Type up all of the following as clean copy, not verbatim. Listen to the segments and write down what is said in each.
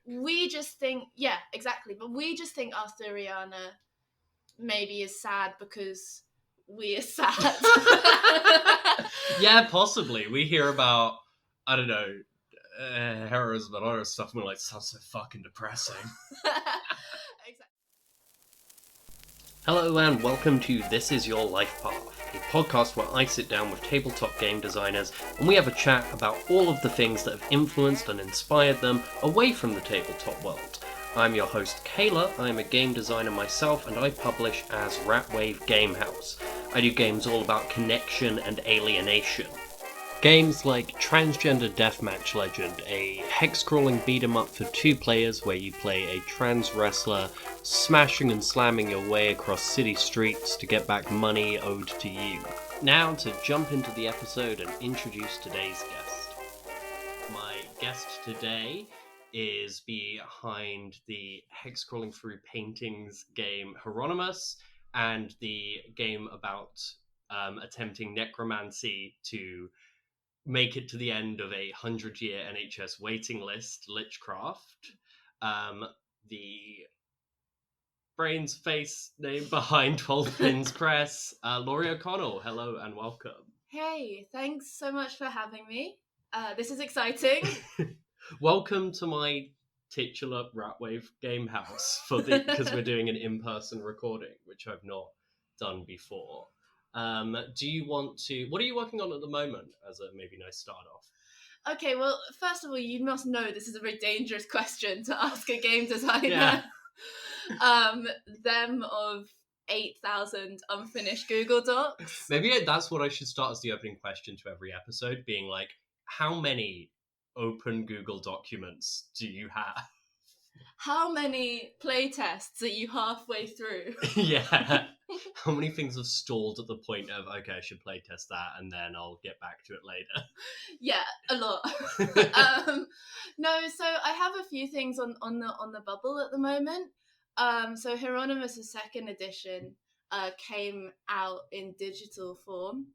we just think, yeah, exactly. But we just think Arthuriana maybe is sad because we are sad. Yeah, possibly. We hear about, I don't know, heroism and other stuff, and we're like, sounds so fucking depressing. Exactly. Hello and welcome to This Is Your Life Path, a podcast where I sit down with tabletop game designers and we have a chat about all of the things that have influenced and inspired them away from the tabletop world. I'm your host Kayla, I'm a game designer myself and I publish as Ratwave Gamehouse. I do games all about connection and alienation. Games like Transgender Deathmatch Legend, a hex-crawling beat-em-up for 2 players where you play a trans wrestler smashing and slamming your way across city streets to get back money owed to you. Now to jump into the episode and introduce today's guest. My guest today is behind the hex-crawling through paintings game Heironymous and the game about attempting necromancy to make it to the end of a 100-year NHS waiting list, Lichcraft. The brains face name behind 12 Pins Press, Laurie O'Connel. Hello and welcome. Hey, thanks so much for having me. This is exciting. Welcome to my titular Ratwave Gamehouse because we're doing an in-person recording, which I've not done before. Do you want to... What are you working on at the moment as a maybe nice start off? Okay, well, first of all, you must know this is a very dangerous question to ask a game designer. Yeah. Them of 8,000 unfinished Google Docs. Maybe that's what I should start as the opening question to every episode, being like, how many open Google documents do you have? How many playtests are you halfway through? Yeah. How many things have stalled at the point of, okay, I should playtest that and then I'll get back to it later? Yeah, a lot. No, so I have a few things on the bubble at the moment. So Heironymous' second edition came out in digital form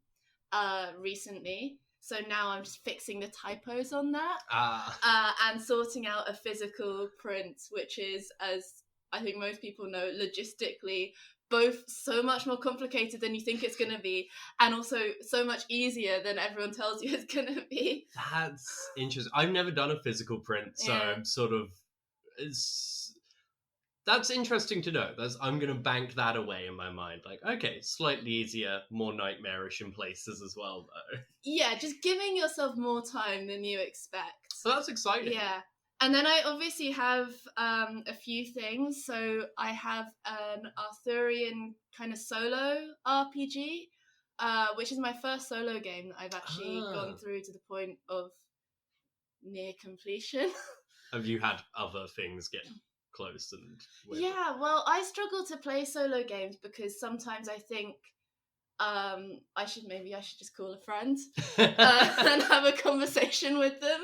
recently. So now I'm just fixing the typos on that and sorting out a physical print, which is, as I think most people know, logistically both so much more complicated than you think it's going to be, and also so much easier than everyone tells you it's going to be. That's interesting. I've never done a physical print, so Yeah. I'm sort of... That's interesting to know. I'm going to bank that away in my mind. Like, okay, slightly easier, more nightmarish in places as well, though. Yeah, just giving yourself more time than you expect. So that's exciting. Yeah. And then I obviously have a few things. So I have an Arthurian kind of solo RPG, which is my first solo game that I've actually gone through to the point of near completion. Have you had other things get close and weird? Yeah, well, I struggle to play solo games because sometimes I think I should just call a friend and have a conversation with them.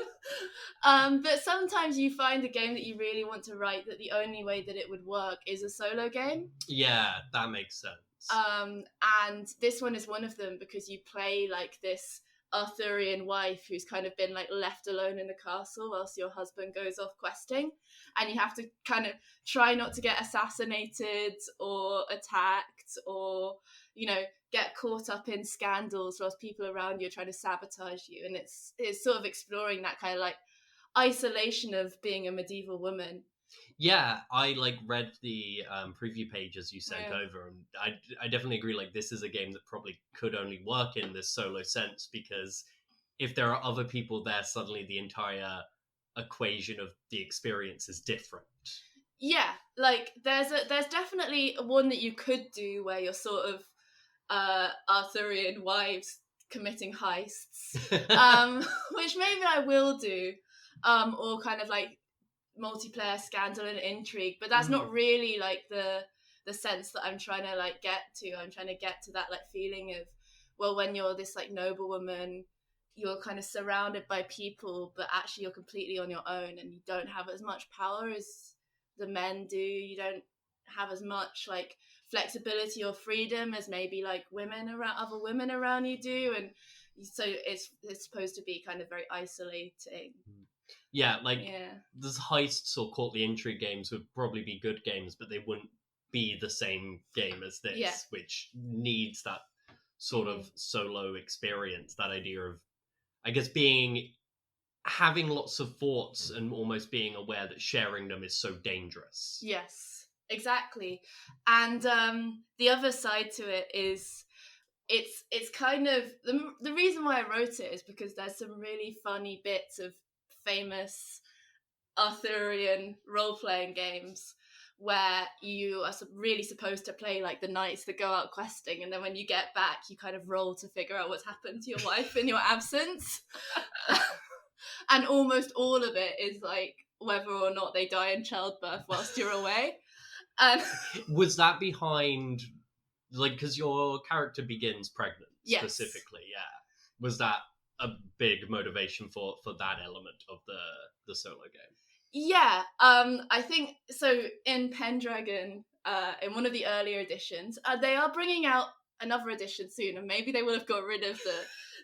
But sometimes you find a game that you really want to write that the only way that it would work is a solo game. Yeah, that makes sense. And this one is one of them because you play like this Arthurian wife who's kind of been like left alone in the castle whilst your husband goes off questing, and you have to kind of try not to get assassinated or attacked or, you know, get caught up in scandals whilst people around you are trying to sabotage you. And it's sort of exploring that kind of like isolation of being a medieval woman. Yeah, I read the preview pages you sent over, and I definitely agree. Like, this is a game that probably could only work in this solo sense, because if there are other people there, suddenly the entire equation of the experience is different. Yeah, like there's definitely one that you could do where you're sort of Arthurian wives committing heists, which maybe I will do, or kind of like multiplayer scandal and intrigue, but that's not really like the sense that I'm trying to like get to. I'm trying to get to that like feeling of, well, when you're this like noble woman, you're kind of surrounded by people, but actually you're completely on your own and you don't have as much power as the men do. You don't have as much like flexibility or freedom as maybe like other women around you do, and so it's supposed to be kind of very isolating. Yeah, like Yeah. those heists or courtly intrigue games would probably be good games, but they wouldn't be the same game as this, Yeah. which needs that sort of solo experience, that idea of, I guess, having lots of thoughts and almost being aware that sharing them is so dangerous. Yes, exactly. And the other side to it is it's kind of the reason why I wrote it is because there's some really funny bits of famous Arthurian role-playing games where you are really supposed to play like the knights that go out questing, and then when you get back you kind of roll to figure out what's happened to your wife in your absence. And almost all of it is like whether or not they die in childbirth whilst you're away. And was that behind, like, because your character begins pregnant, yes. specifically, yeah, was that a big motivation for that element of the solo game? Yeah, I think so. In Pendragon, in one of the earlier editions, they are bringing out another edition soon, and maybe they will have got rid of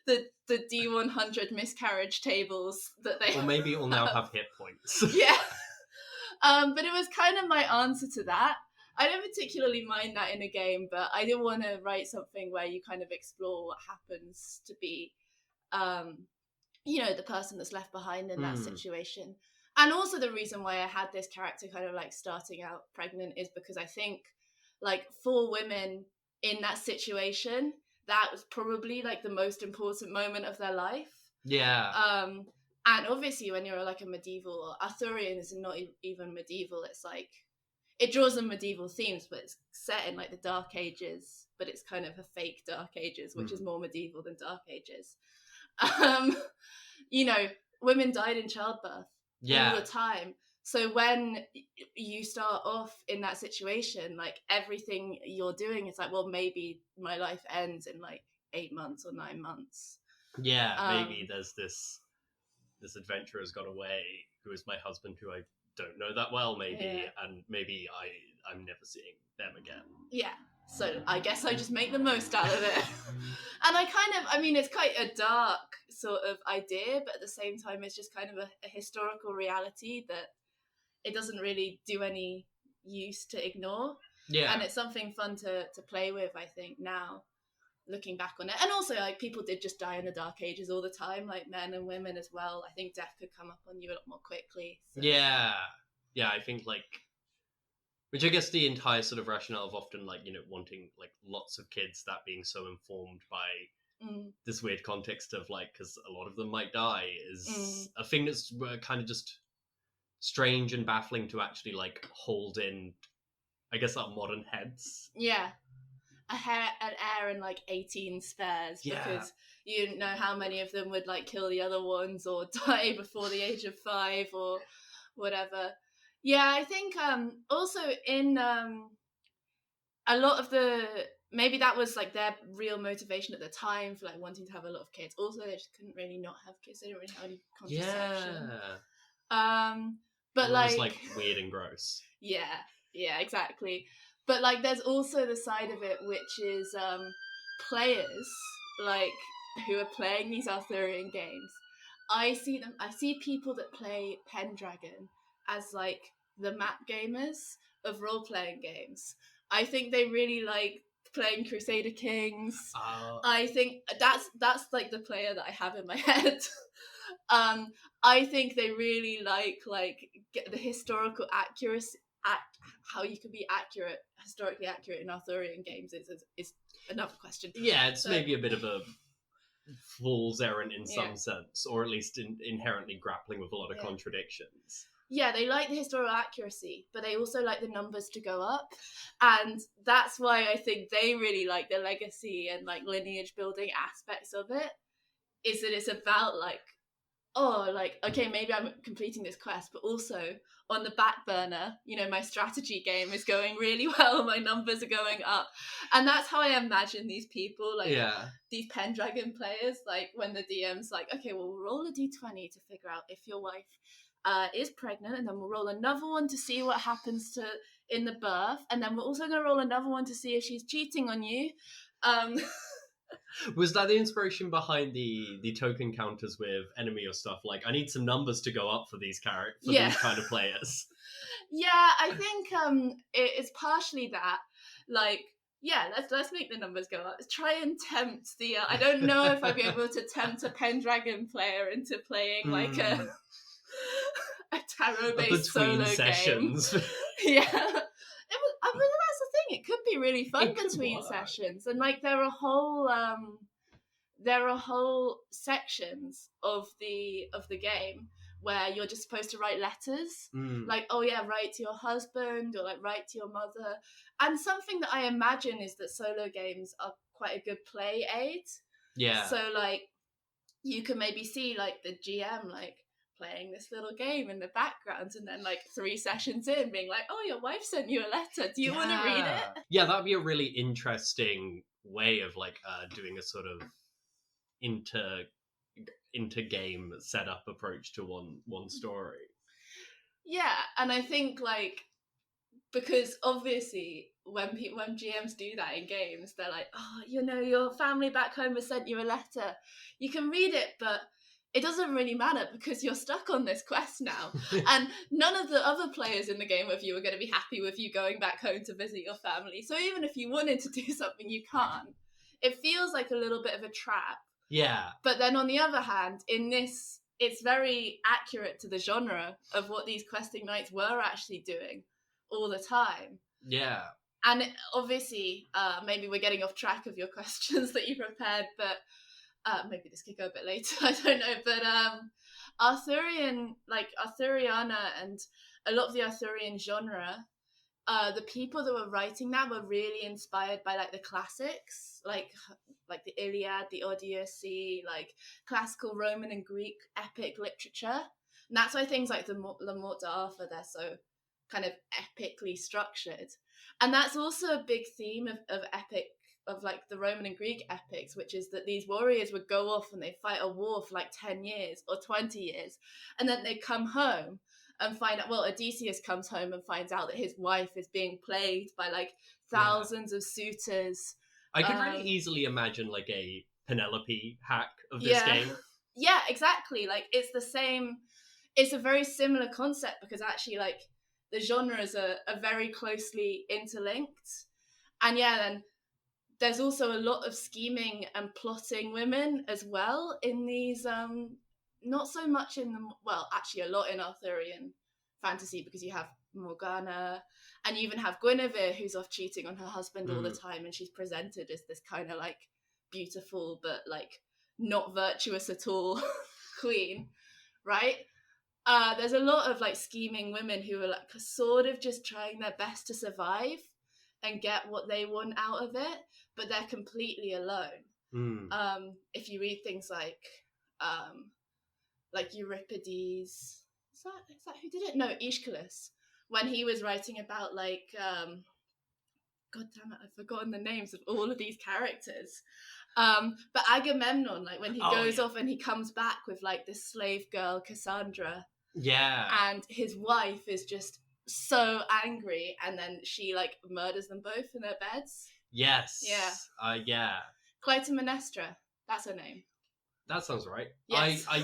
the D100 miscarriage tables that they. Or maybe it will now have hit points. Yeah, but it was kind of my answer to that. I don't particularly mind that in a game, but I did want to write something where you kind of explore what happens to be, the person that's left behind in that situation. And also the reason why I had this character kind of like starting out pregnant is because I think like for women in that situation, that was probably like the most important moment of their life. Yeah. And obviously when you're like a medieval, Arthurian is not even medieval. It's like, it draws on medieval themes, but it's set in like the Dark Ages, but it's kind of a fake Dark Ages, which is more medieval than Dark Ages. Women died in childbirth. Yeah. All the time. So when you start off in that situation, like everything you're doing is like, well, maybe my life ends in like 8 months or 9 months. Yeah, maybe there's this adventurer has got away who is my husband, who I don't know that well, maybe, and maybe I'm never seeing them again. Yeah. So I guess I just make the most out of it. And it's quite a dark sort of idea, but at the same time, it's just kind of a historical reality that it doesn't really do any use to ignore. Yeah. And it's something fun to play with, I think, now, looking back on it. And also, like, people did just die in the Dark Ages all the time, like men and women as well. I think death could come up on you a lot more quickly. So. Yeah. Yeah, I think, like, which I guess the entire sort of rationale of often, like, wanting, like, lots of kids, that being so informed by this weird context of, like, because a lot of them might die, is a thing that's kind of just strange and baffling to actually, like, hold in, I guess, like, modern heads. Yeah. An heir and, like, 18 spares, because you didn't know how many of them would, like, kill the other ones or die before the age of 5 or whatever. Yeah, I think also in a lot of maybe that was like their real motivation at the time for like wanting to have a lot of kids. Also, they just couldn't really not have kids. They didn't really have any contraception. Yeah. But it was like weird and gross. Yeah, exactly. But like there's also the side of it which is players like who are playing these Arthurian games. I see people that play Pendragon as like the map gamers of role-playing games. I think they really like playing Crusader Kings. I think that's like the player that I have in my head. I think they really like get the historical accuracy how you can be historically accurate in Arthurian games is another question. Yeah, it's maybe a bit of a fool's errand in some sense, or at least inherently grappling with a lot of contradictions. Yeah, they like the historical accuracy, but they also like the numbers to go up. And that's why I think they really like the legacy and like lineage building aspects of it, is that it's about like, oh, like, okay, maybe I'm completing this quest, but also on the back burner, my strategy game is going really well, my numbers are going up. And that's how I imagine these people, like these Pendragon players, like when the DM's like, okay, well, we'll roll a d20 to figure out if your wife is pregnant, and then we'll roll another one to see what happens in the birth, and then we're also going to roll another one to see if she's cheating on you. Was that the inspiration behind the token counters with enemy or stuff? Like, I need some numbers to go up for these these kind of players. Yeah, I think it's partially that. Like, yeah, let's make the numbers go up. Try and tempt the. I don't know if I'd be able to tempt a Pendragon player into playing like a tarot-based solo sessions. game. Yeah, I mean, that's the thing. It could be really fun between sessions, and like there are whole sections of the game where you're just supposed to write letters, like, oh yeah, write to your husband, or like write to your mother. And something that I imagine is that solo games are quite a good play aid. Yeah. So like you can maybe see like the GM like playing this little game in the background, and then like 3 sessions in being like, oh, your wife sent you a letter, do you want to read it? Yeah, that'd be a really interesting way of like doing a sort of inter-game setup approach to one story. Yeah, and I think like, because obviously when GMs do that in games, they're like, oh, you know, your family back home has sent you a letter, you can read it, but it doesn't really matter because you're stuck on this quest now. And none of the other players in the game with you are going to be happy with you going back home to visit your family. So even if you wanted to do something, you can't. It feels like a little bit of a trap. Yeah. But then on the other hand, in this, it's very accurate to the genre of what these questing knights were actually doing all the time. Yeah. And obviously, maybe we're getting off track of your questions that you prepared, but maybe this could go a bit later, I don't know. But Arthuriana and a lot of the Arthurian genre, the people that were writing that were really inspired by like the classics, like the Iliad, the Odyssey, like classical Roman and Greek epic literature. And that's why things like the La Morte d'Arthur, they're so kind of epically structured. And that's also a big theme of epic, of like the Roman and Greek epics, which is that these warriors would go off and they'd fight a war for like 10 years or 20 years. And then they come home and find out, well, Odysseus comes home and finds out that his wife is being plagued by like thousands of suitors. I could really easily imagine like a Penelope hack of this game. Yeah, exactly. Like it's the same, it's a very similar concept because actually like the genres are very closely interlinked. And yeah, then there's also a lot of scheming and plotting women as well in these, not so much in the, well, actually a lot in Arthurian fantasy, because you have Morgana and you even have Guinevere, who's off cheating on her husband all the time, and she's presented as this kind of like beautiful but like not virtuous at all queen, right? There's a lot of like scheming women who are like sort of just trying their best to survive and get what they want out of it, but they're completely alone. If you read things like Euripides, is that who did it? No, Aeschylus, when he was writing about like God damn it, I've forgotten the names of all of these characters. But Agamemnon, like when he goes off and he comes back with like this slave girl Cassandra. Yeah. And his wife is just so angry, and then she like murders them both in their beds. Yes. Yeah. Yeah. Clytemnestra, that's her name. That sounds right. Yes. I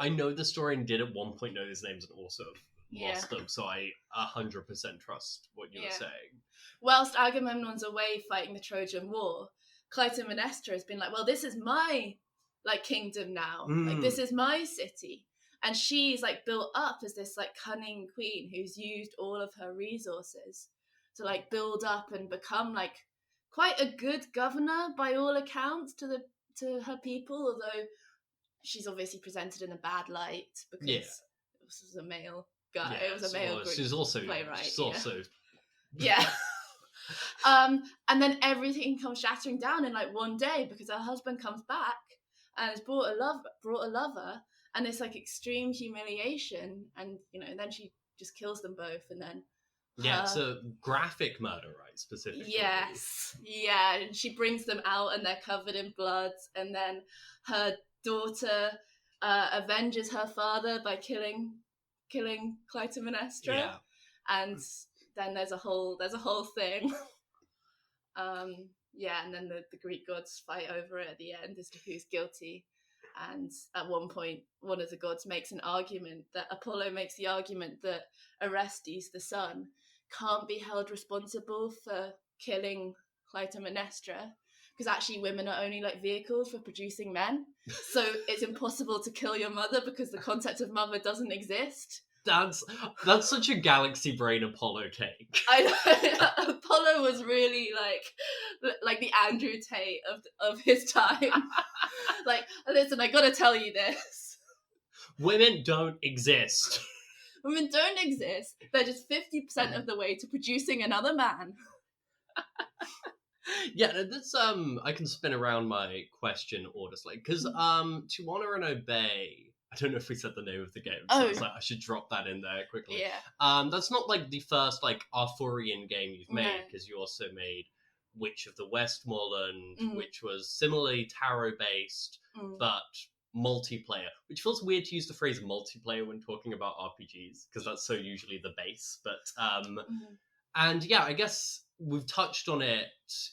know the story and did at one point know his names and also lost them, so I 100% trust what you're saying. Whilst Agamemnon's away fighting the Trojan War, Clytemnestra has been like, well, this is my like kingdom now. Like this is my city. And she's like built up as this like cunning queen who's used all of her resources to like build up and become like quite a good governor by all accounts to her people, although she's obviously presented in a bad light because this was a male guy. It was a male Greek she's also playwright. She's also and then everything comes shattering down in like one day because her husband comes back and has brought a lover, and it's like extreme humiliation, and you know, and then she just kills them both, and then it's a graphic murder, right? Specifically. Yes, yeah, and she brings them out, and they're covered in blood, and then her daughter avenges her father by killing Clytemnestra. Yeah. And then there's a whole thing. Yeah, and then the Greek gods fight over it at the end as to who's guilty. And at one point, one of the gods makes an argument that Apollo makes the argument that Orestes, the sun, can't be held responsible for killing Clytemnestra, because actually women are only like vehicles for producing men. So it's impossible to kill your mother because the concept of mother doesn't exist. That's such a galaxy brain Apollo take. I know. Apollo was really like the Andrew Tate of his time. Like, listen, I gotta tell you this. Women don't exist. Women don't exist. They're just 50% of the way to producing another man. Yeah, that's I can spin around my question order slightly, because to honor and obey, I don't know if we said the name of the game, so I was like, I should drop that in there quickly. Yeah. That's not like the first like Arthurian game you've made, because you also made Witch of the Westmoreland, which was similarly tarot based, but multiplayer, which feels weird to use the phrase multiplayer when talking about RPGs, because that's so usually the base. But and yeah, I guess we've touched on it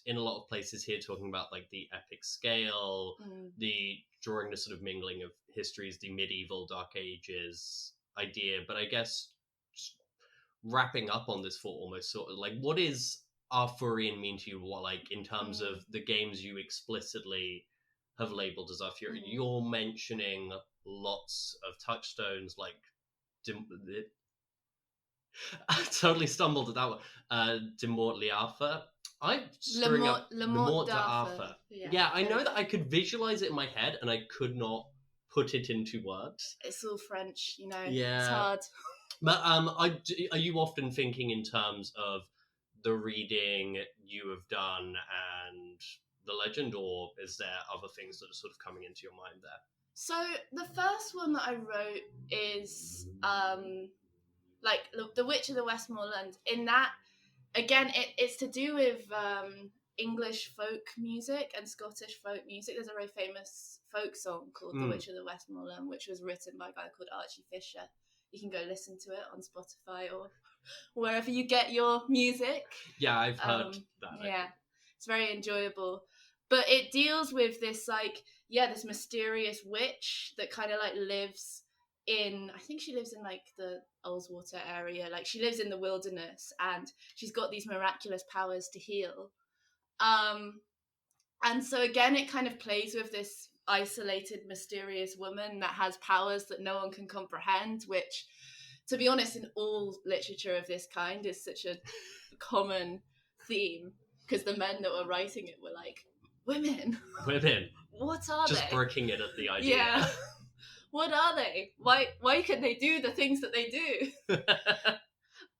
in a lot of places here, talking about like the epic scale, the drawing the sort of mingling of histories, the medieval Dark Ages idea. But I guess just wrapping up on this for almost sort of like, what is Arthurian mean to you? What, like, in terms of the games you explicitly have labeled as Arthurian? You're mentioning lots of touchstones, like I totally stumbled at that one. De Morte Arthur. I'm screwing up. Le Morte d'Arthur. Yeah, I know that I could visualize it in my head, and I could not put it into words. It's all French, you know. Yeah, it's hard. But are you often thinking in terms of the reading you have done and the legend, or is there other things that are sort of coming into your mind there? So the first one that I wrote is like The Witch of the Westmoreland. In that, again, it's to do with English folk music and Scottish folk music. There's a very famous folk song called The Witch of the Westmoreland, which was written by a guy called Archie Fisher. You can go listen to it on Spotify or wherever you get your music. Yeah, I've heard that. Yeah, it's very enjoyable. But it deals with this, like, this mysterious witch that kind of like lives in, I think she lives in like the Ullswater area, like she lives in the wilderness, and she's got these miraculous powers to heal. And so again, it kind of plays with this isolated, mysterious woman that has powers that no one can comprehend, which, to be honest, in all literature of this kind is such a common theme, because the men that were writing it were like, women, what are they? Just breaking it at the idea. Yeah. What are they? Why can they do the things that they do?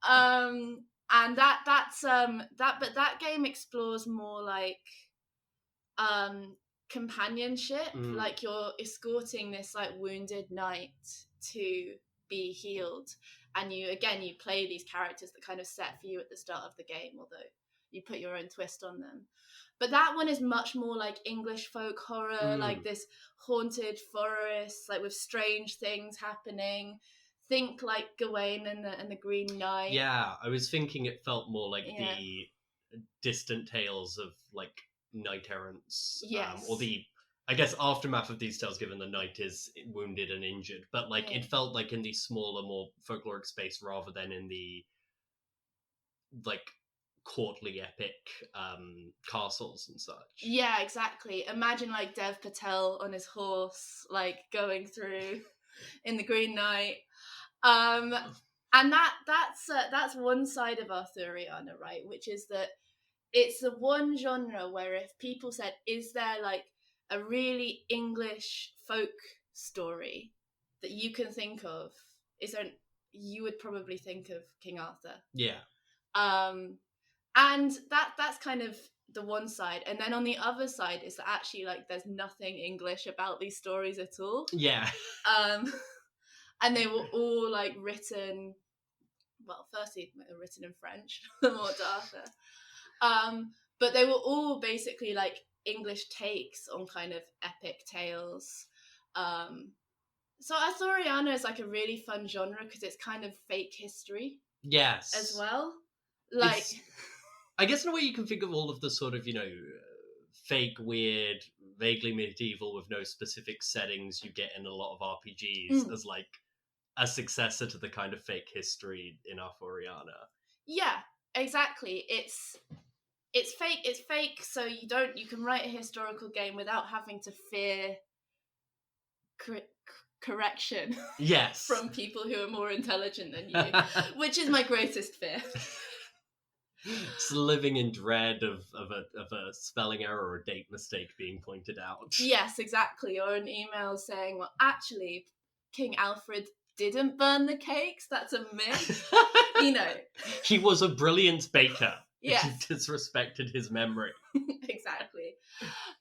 And that game explores more like companionship, like you're escorting this like wounded knight to be healed, and you play these characters that kind of set for you at the start of the game, although you put your own twist on them. But that one is much more like English folk horror, like this haunted forest, like with strange things happening. Think like Gawain and the Green Knight. Yeah, I was thinking it felt more like the distant tales of like knight errants. Yes. Or the, I guess, aftermath of these tales, given the knight is wounded and injured. But like it felt like in the smaller, more folkloric space rather than in the like courtly epic castles and such. Yeah, exactly. Imagine like Dev Patel on his horse, like going through in the Green Knight. And that's one side of Arthuriana, right? Which is that it's the one genre where if people said, is there like a really English folk story that you can think of, you would probably think of King Arthur. Yeah. And that's kind of the one side. And then on the other side is that actually like there's nothing English about these stories at all. Yeah. And they were all like written, well, firstly they were written in French, the Morte d'Arthur. But they were all basically like English takes on kind of epic tales. So Arthuriana is like a really fun genre because it's kind of fake history. Yes. As well. Like, I guess in a way you can think of all of the sort of, fake, weird, vaguely medieval with no specific settings you get in a lot of RPGs as like a successor to the kind of fake history in Arthuriana. Yeah, exactly. It's fake, so you can write a historical game without having to fear correction. Yes. From people who are more intelligent than you, which is my greatest fear. Just living in dread of a spelling error or a date mistake being pointed out. Yes, exactly. Or an email saying, well, actually, King Alfred didn't burn the cakes. That's a myth. He was a brilliant baker. Yes. He disrespected his memory. Exactly.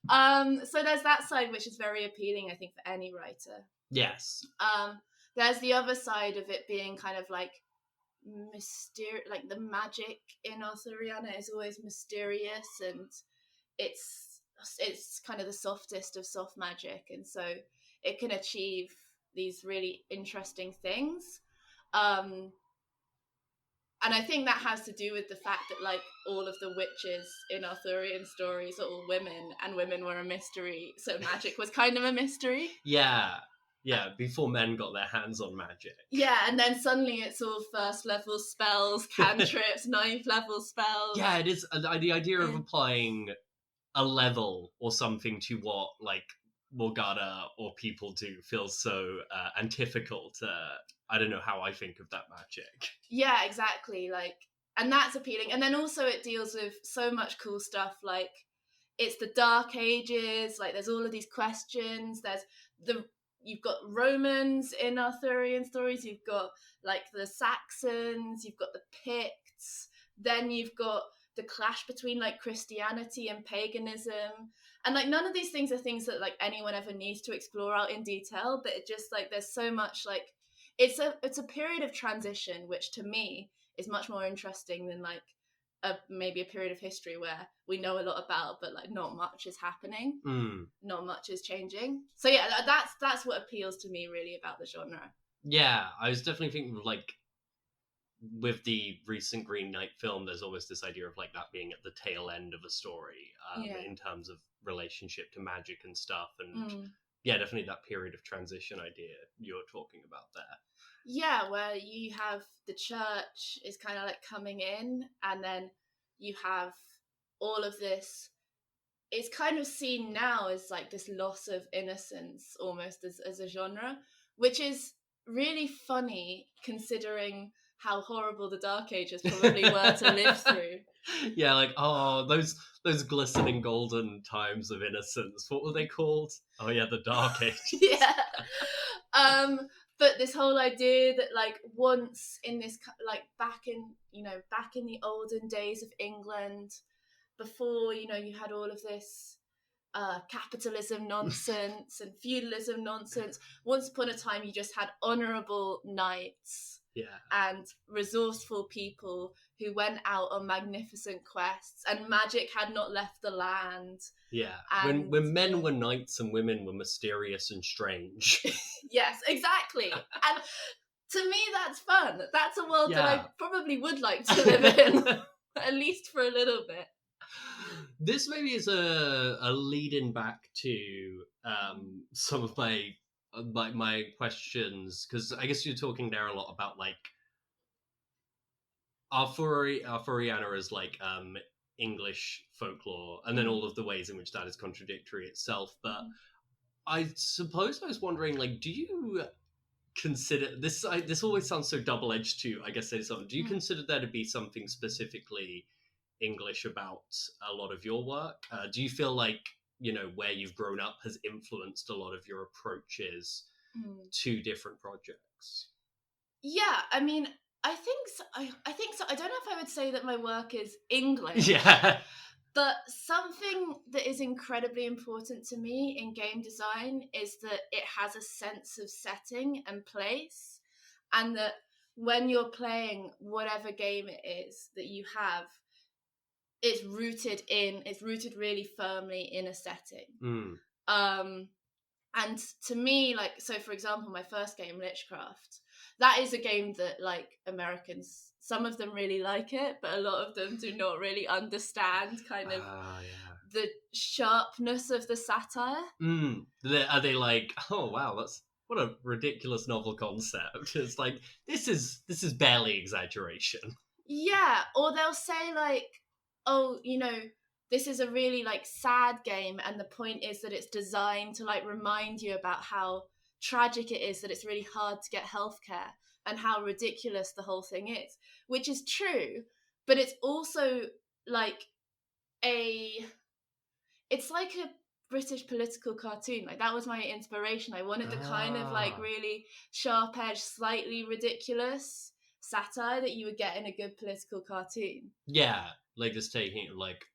So there's that side, which is very appealing, I think, for any writer. Yes. There's the other side of it being kind of like mysterious, like the magic in Arthuriana is always mysterious, and it's kind of the softest of soft magic, and so it can achieve these really interesting things. And I think that has to do with the fact that like all of the witches in Arthurian stories are all women, and women were a mystery, so magic was kind of a mystery. Yeah, before men got their hands on magic. Yeah, and then suddenly it's all first level spells, cantrips, 9th level spells. Yeah, it is. The idea of applying a level or something to what, like, Morgana or people do feels so antithetical to, I don't know how I think of that magic. Yeah, exactly. Like, and that's appealing. And then also it deals with so much cool stuff, like, it's the Dark Ages, like, there's all of these questions, you've got Romans in Arthurian stories, you've got like the Saxons, you've got the Picts, then you've got the clash between like Christianity and paganism, and like none of these things are things that like anyone ever needs to explore out in detail, but it just like there's so much like it's a period of transition, which to me is much more interesting than like maybe a period of history where we know a lot about, but like not much is happening, not much is changing. So yeah, that's what appeals to me really about the genre. Yeah, I was definitely thinking of like with the recent Green Knight film, there's always this idea of like that being at the tail end of a story in terms of relationship to magic and stuff, and yeah, definitely that period of transition idea you're talking about there. Yeah, where you have the church is kind of like coming in, and then you have all of this. It's kind of seen now as like this loss of innocence almost as a genre, which is really funny considering how horrible the Dark Ages probably were to live through. Yeah, like, oh, those glistening golden times of innocence. What were they called? Oh yeah, the Dark Ages. Yeah. But this whole idea that like once in this like back in the olden days of England, before you had all of this capitalism nonsense and feudalism nonsense, once upon a time you just had honourable knights and resourceful people who went out on magnificent quests, and magic had not left the land. Yeah, and when men were knights and women were mysterious and strange. Yes, exactly. And to me that's fun. That's a world that I probably would like to live in, at least for a little bit. This maybe is a lead-in back to some of my questions, because I guess you're talking there a lot about like Arthuriana as like English folklore, and then all of the ways in which that is contradictory itself. But I suppose I was wondering, like, do you consider this? This always sounds so double-edged to, I guess, say something. Do you consider there to be something specifically English about a lot of your work? Do you feel like where you've grown up has influenced a lot of your approaches to different projects? Yeah, I mean, I think so. I think so. I don't know if I would say that my work is English. Yeah. But something that is incredibly important to me in game design is that it has a sense of setting and place, and that when you're playing whatever game it is that you have, it's rooted really firmly in a setting. And to me, like, so for example, my first game, Lichcraft, that is a game that, like, Americans, some of them really like it, but a lot of them do not really understand kind of the sharpness of the satire. Are they like, oh wow, what a ridiculous novel concept? It's like, this is barely exaggeration. Yeah, or they'll say like, oh, you know, this is a really like sad game, and the point is that it's designed to like remind you about how tragic it is that it's really hard to get healthcare and how ridiculous the whole thing is, which is true, but it's also like it's like a British political cartoon. Like, that was my inspiration. I wanted the kind of like really sharp-edged, slightly ridiculous satire that you would get in a good political cartoon. Yeah, like this taking like,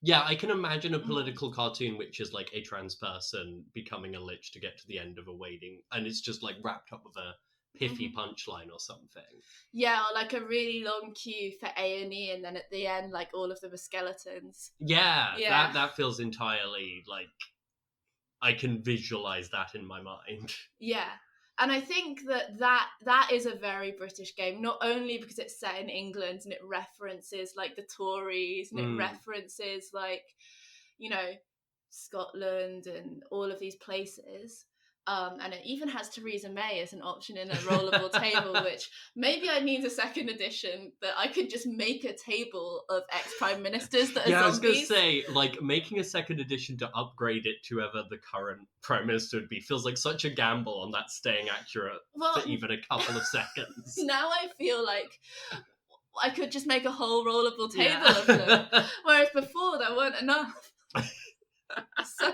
yeah, I can imagine a political cartoon which is like a trans person becoming a lich to get to the end of a waiting, and it's just like wrapped up with a pithy punchline or something. Yeah, or like a really long queue for A&E, and then at the end, like, all of them are skeletons. Yeah. That feels entirely like, I can visualize that in my mind. Yeah. And I think that is a very British game, not only because it's set in England and it references like the Tories and it references like, you know, Scotland and all of these places. And it even has Theresa May as an option in a rollable table, which maybe I need a second edition, that I could just make a table of ex-prime ministers that are zombies. I was going to say, like, making a second edition to upgrade it to whoever the current prime minister would be feels like such a gamble on that staying accurate for even a couple of seconds. Now I feel like I could just make a whole rollable table of them, whereas before there weren't enough. So...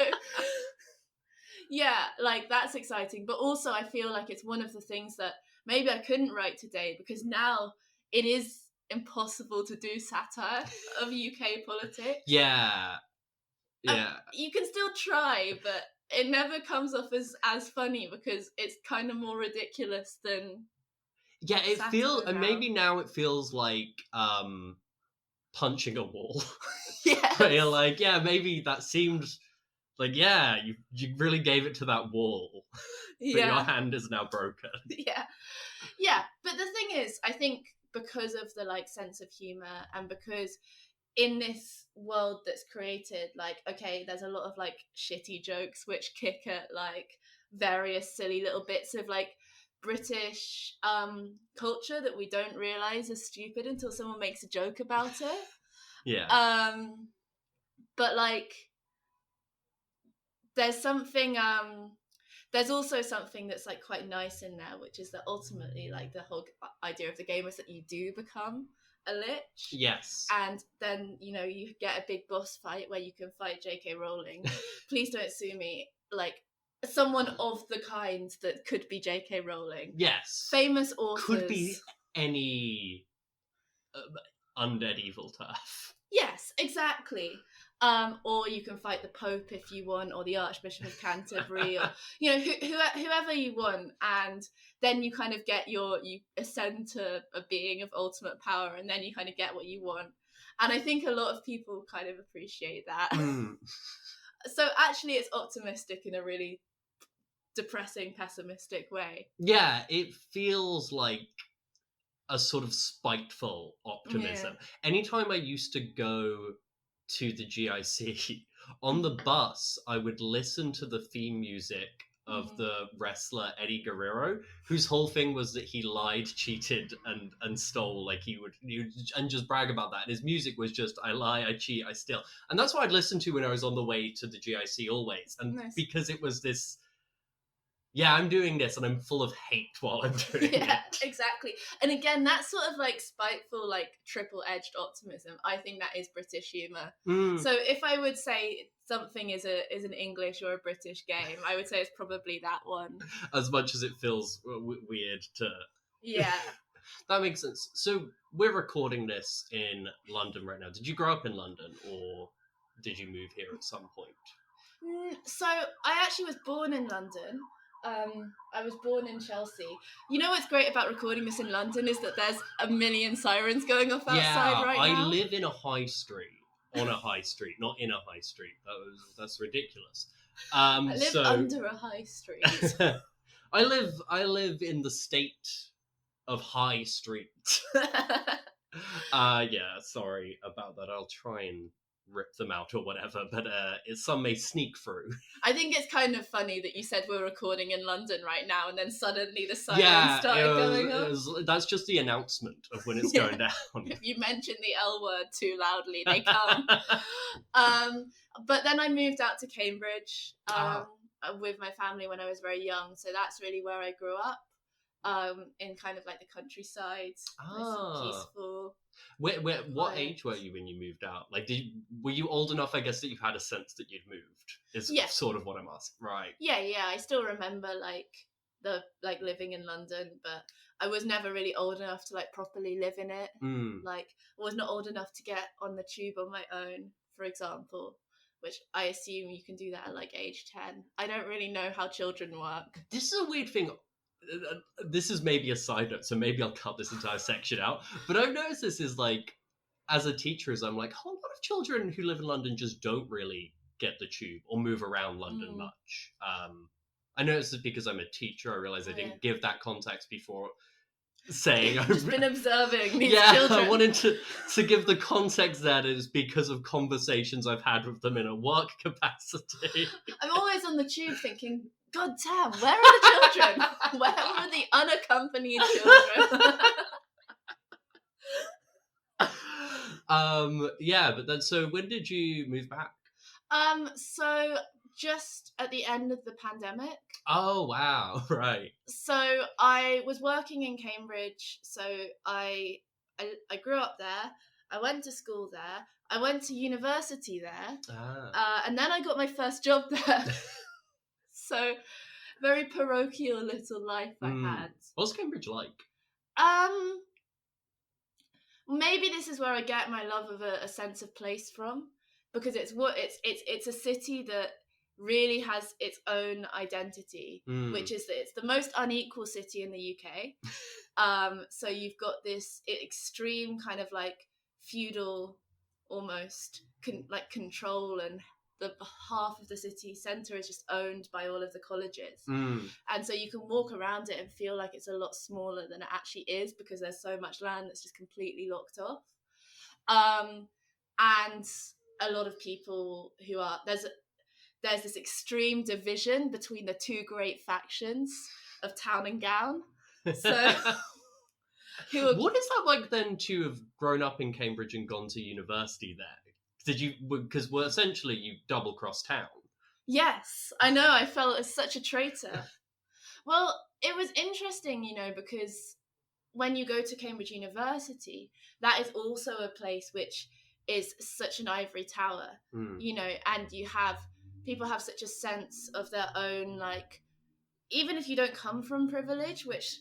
yeah, like, that's exciting. But also I feel like it's one of the things that maybe I couldn't write today, because now it is impossible to do satire of UK politics. Yeah. You can still try, but it never comes off as funny because it's kind of more ridiculous than... Yeah, it feels... And maybe now it feels like punching a wall. Yeah. Where you're like, yeah, maybe that seemed... Like, yeah, you really gave it to that wall, but your hand is now broken. Yeah. But the thing is, I think because of the like sense of humor, and because in this world that's created, like, okay, there's a lot of like shitty jokes which kick at like various silly little bits of like British culture that we don't realize is stupid until someone makes a joke about it. Yeah. But like, there's something, there's also something that's like quite nice in there, which is that ultimately, like, the whole idea of the game is that you do become a lich. Yes. And then, you know, you get a big boss fight where you can fight J.K. Rowling. Please don't sue me. Like, someone of the kind that could be J.K. Rowling. Yes. Famous authors. Could be any undead evil turf. Yes, exactly. Or you can fight the Pope if you want, or the Archbishop of Canterbury, or, you know, whoever you want, and then you kind of you ascend to a being of ultimate power, and then you kind of get what you want. And I think a lot of people kind of appreciate that. So actually it's optimistic in a really depressing, pessimistic way. Yeah, it feels like a sort of spiteful optimism. Yeah. Anytime I used to go to the GIC, on the bus, I would listen to the theme music of the wrestler Eddie Guerrero, whose whole thing was that he lied, cheated, and stole. Like, he would and just brag about that. And his music was just, I lie, I cheat, I steal. And that's what I'd listen to when I was on the way to the GIC always. And because it was this, yeah, I'm doing this and I'm full of hate while I'm doing it. Yeah, exactly. And again, that sort of like spiteful, like triple-edged optimism, I think that is British humour. So if I would say something is an English or a British game, I would say it's probably that one. As much as it feels weird to... Yeah. That makes sense. So we're recording this in London right now. Did you grow up in London, or did you move here at some point? So I actually was born in London. I was born in Chelsea. You know what's great about recording this in London is that there's a million sirens going off outside right now. I live in a high street. On a high street, not in a high street. That's ridiculous. I live under a high street. I live in the state of High Street. Yeah, sorry about that. I'll try and rip them out or whatever, but some may sneak through. I think it's kind of funny that you said we're recording in London right now, and then suddenly the sirens started going off. That's just the announcement of when it's going down. If you mention the L word too loudly, they come. But then I moved out to Cambridge with my family when I was very young, so that's really where I grew up. In kind of like the countryside, nice and peaceful. What age were you when you moved out? Like, were you old enough, I guess, that you had a sense that you'd moved? Is sort of what I'm asking, right? Yeah. I still remember living in London, but I was never really old enough to like properly live in it. Like, I was not old enough to get on the tube on my own, for example, which I assume you can do that at like age 10. I don't really know how children work. This is a weird thing. This is maybe a side note, so maybe I'll cut this entire section out. But I've noticed this is like, as a teacher, I'm like, a lot of children who live in London just don't really get the tube or move around London much. I noticed it because I'm a teacher. I realised I didn't give that context before saying. I've just been observing these children. I wanted to give the context that is because of conversations I've had with them in a work capacity. I'm always on the tube thinking, God damn, where are the children? Where are the unaccompanied children? But then, so when did you move back? So just at the end of the pandemic. Oh, wow, right. So I was working in Cambridge, so I grew up there, I went to school there, I went to university there, and then I got my first job there. So, very parochial little life I had. What's Cambridge like? Maybe this is where I get my love of a sense of place from, because it's a city that really has its own identity, which is that it's the most unequal city in the UK. So you've got this extreme kind of like feudal, almost control, and the half of the city centre is just owned by all of the colleges. And so you can walk around it and feel like it's a lot smaller than it actually is, because there's so much land that's just completely locked off. And a lot of people who are... There's this extreme division between the two great factions of town and gown. So... What is that like then to have grown up in Cambridge and gone to university there? Because essentially you double-crossed town. Yes, I know, I felt as such a traitor. Well, it was interesting, because when you go to Cambridge University, that is also a place which is such an ivory tower, and people have such a sense of their own, like, even if you don't come from privilege, which...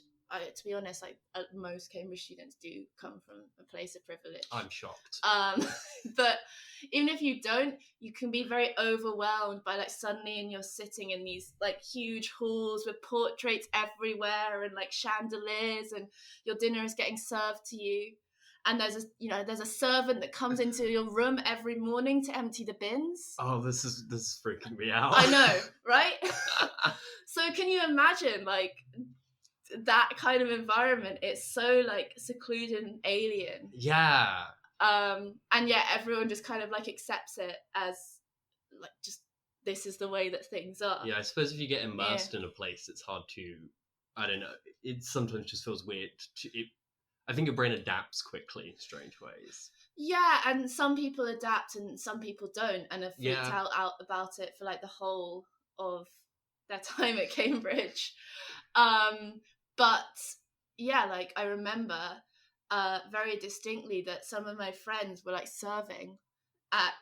to be honest, like most Cambridge students do come from a place of privilege. I'm shocked. But even if you don't, you can be very overwhelmed by like suddenly and you're sitting in these like huge halls with portraits everywhere and like chandeliers, and your dinner is getting served to you. And there's a servant that comes into your room every morning to empty the bins. Oh, this is freaking me out. I know, right? So can you imagine like that kind of environment? It's so like secluded and alien. Yeah. And yet everyone just kind of like accepts it as like just this is the way that things are. Yeah, I suppose if you get immersed in a place, it's hard to, I don't know, it sometimes just feels weird. I think your brain adapts quickly in strange ways. Yeah, and some people adapt and some people don't, and have freaked out about it for like the whole of their time at Cambridge. But yeah, like I remember very distinctly that some of my friends were like serving at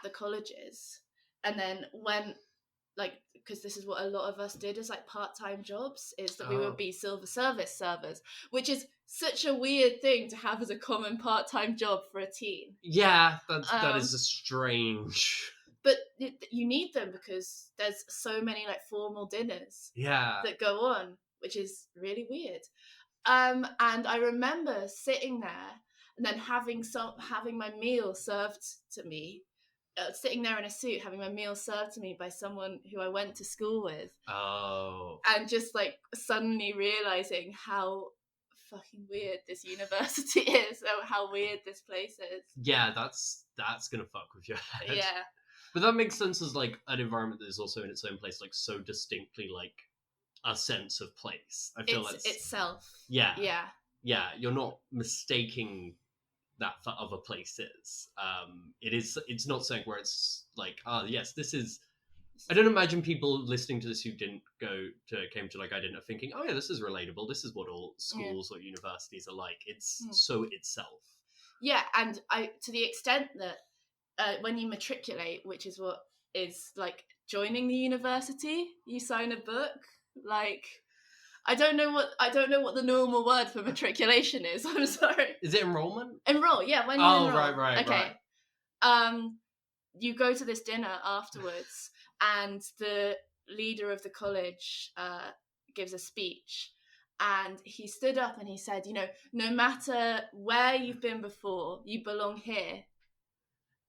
the colleges, and then when like, because this is what a lot of us did as like part-time jobs, is that we would be silver service servers, which is such a weird thing to have as a common part-time job for a teen. Yeah, that is a strange... But you need them because there's so many like formal dinners that go on, which is really weird. And I remember sitting there and then having my meal served to me sitting there in a suit having my meal served to me by someone who I went to school with. Oh. And just like suddenly realizing how fucking weird this university is, or how weird this place is. Yeah, that's gonna fuck with your head. Yeah. But that makes sense as like an environment that is also in its own place, like so distinctly like a sense of place. I feel it's itself. Yeah. Yeah. Yeah, you're not mistaking that for other places. It's not something where it's like, yes, this is. I don't imagine people listening to this who came to like Idina thinking, oh yeah, this is relatable. This is what all schools or universities are like. It's so itself. Yeah, and to the extent that when you matriculate, which is what is like joining the university, you sign a book. Like, I don't know what the normal word for matriculation is. I'm sorry. Is it enrollment? Enroll, yeah. When you enroll. Right. Okay. You go to this dinner afterwards, and the leader of the college gives a speech, and he stood up and he said, no matter where you've been before, you belong here.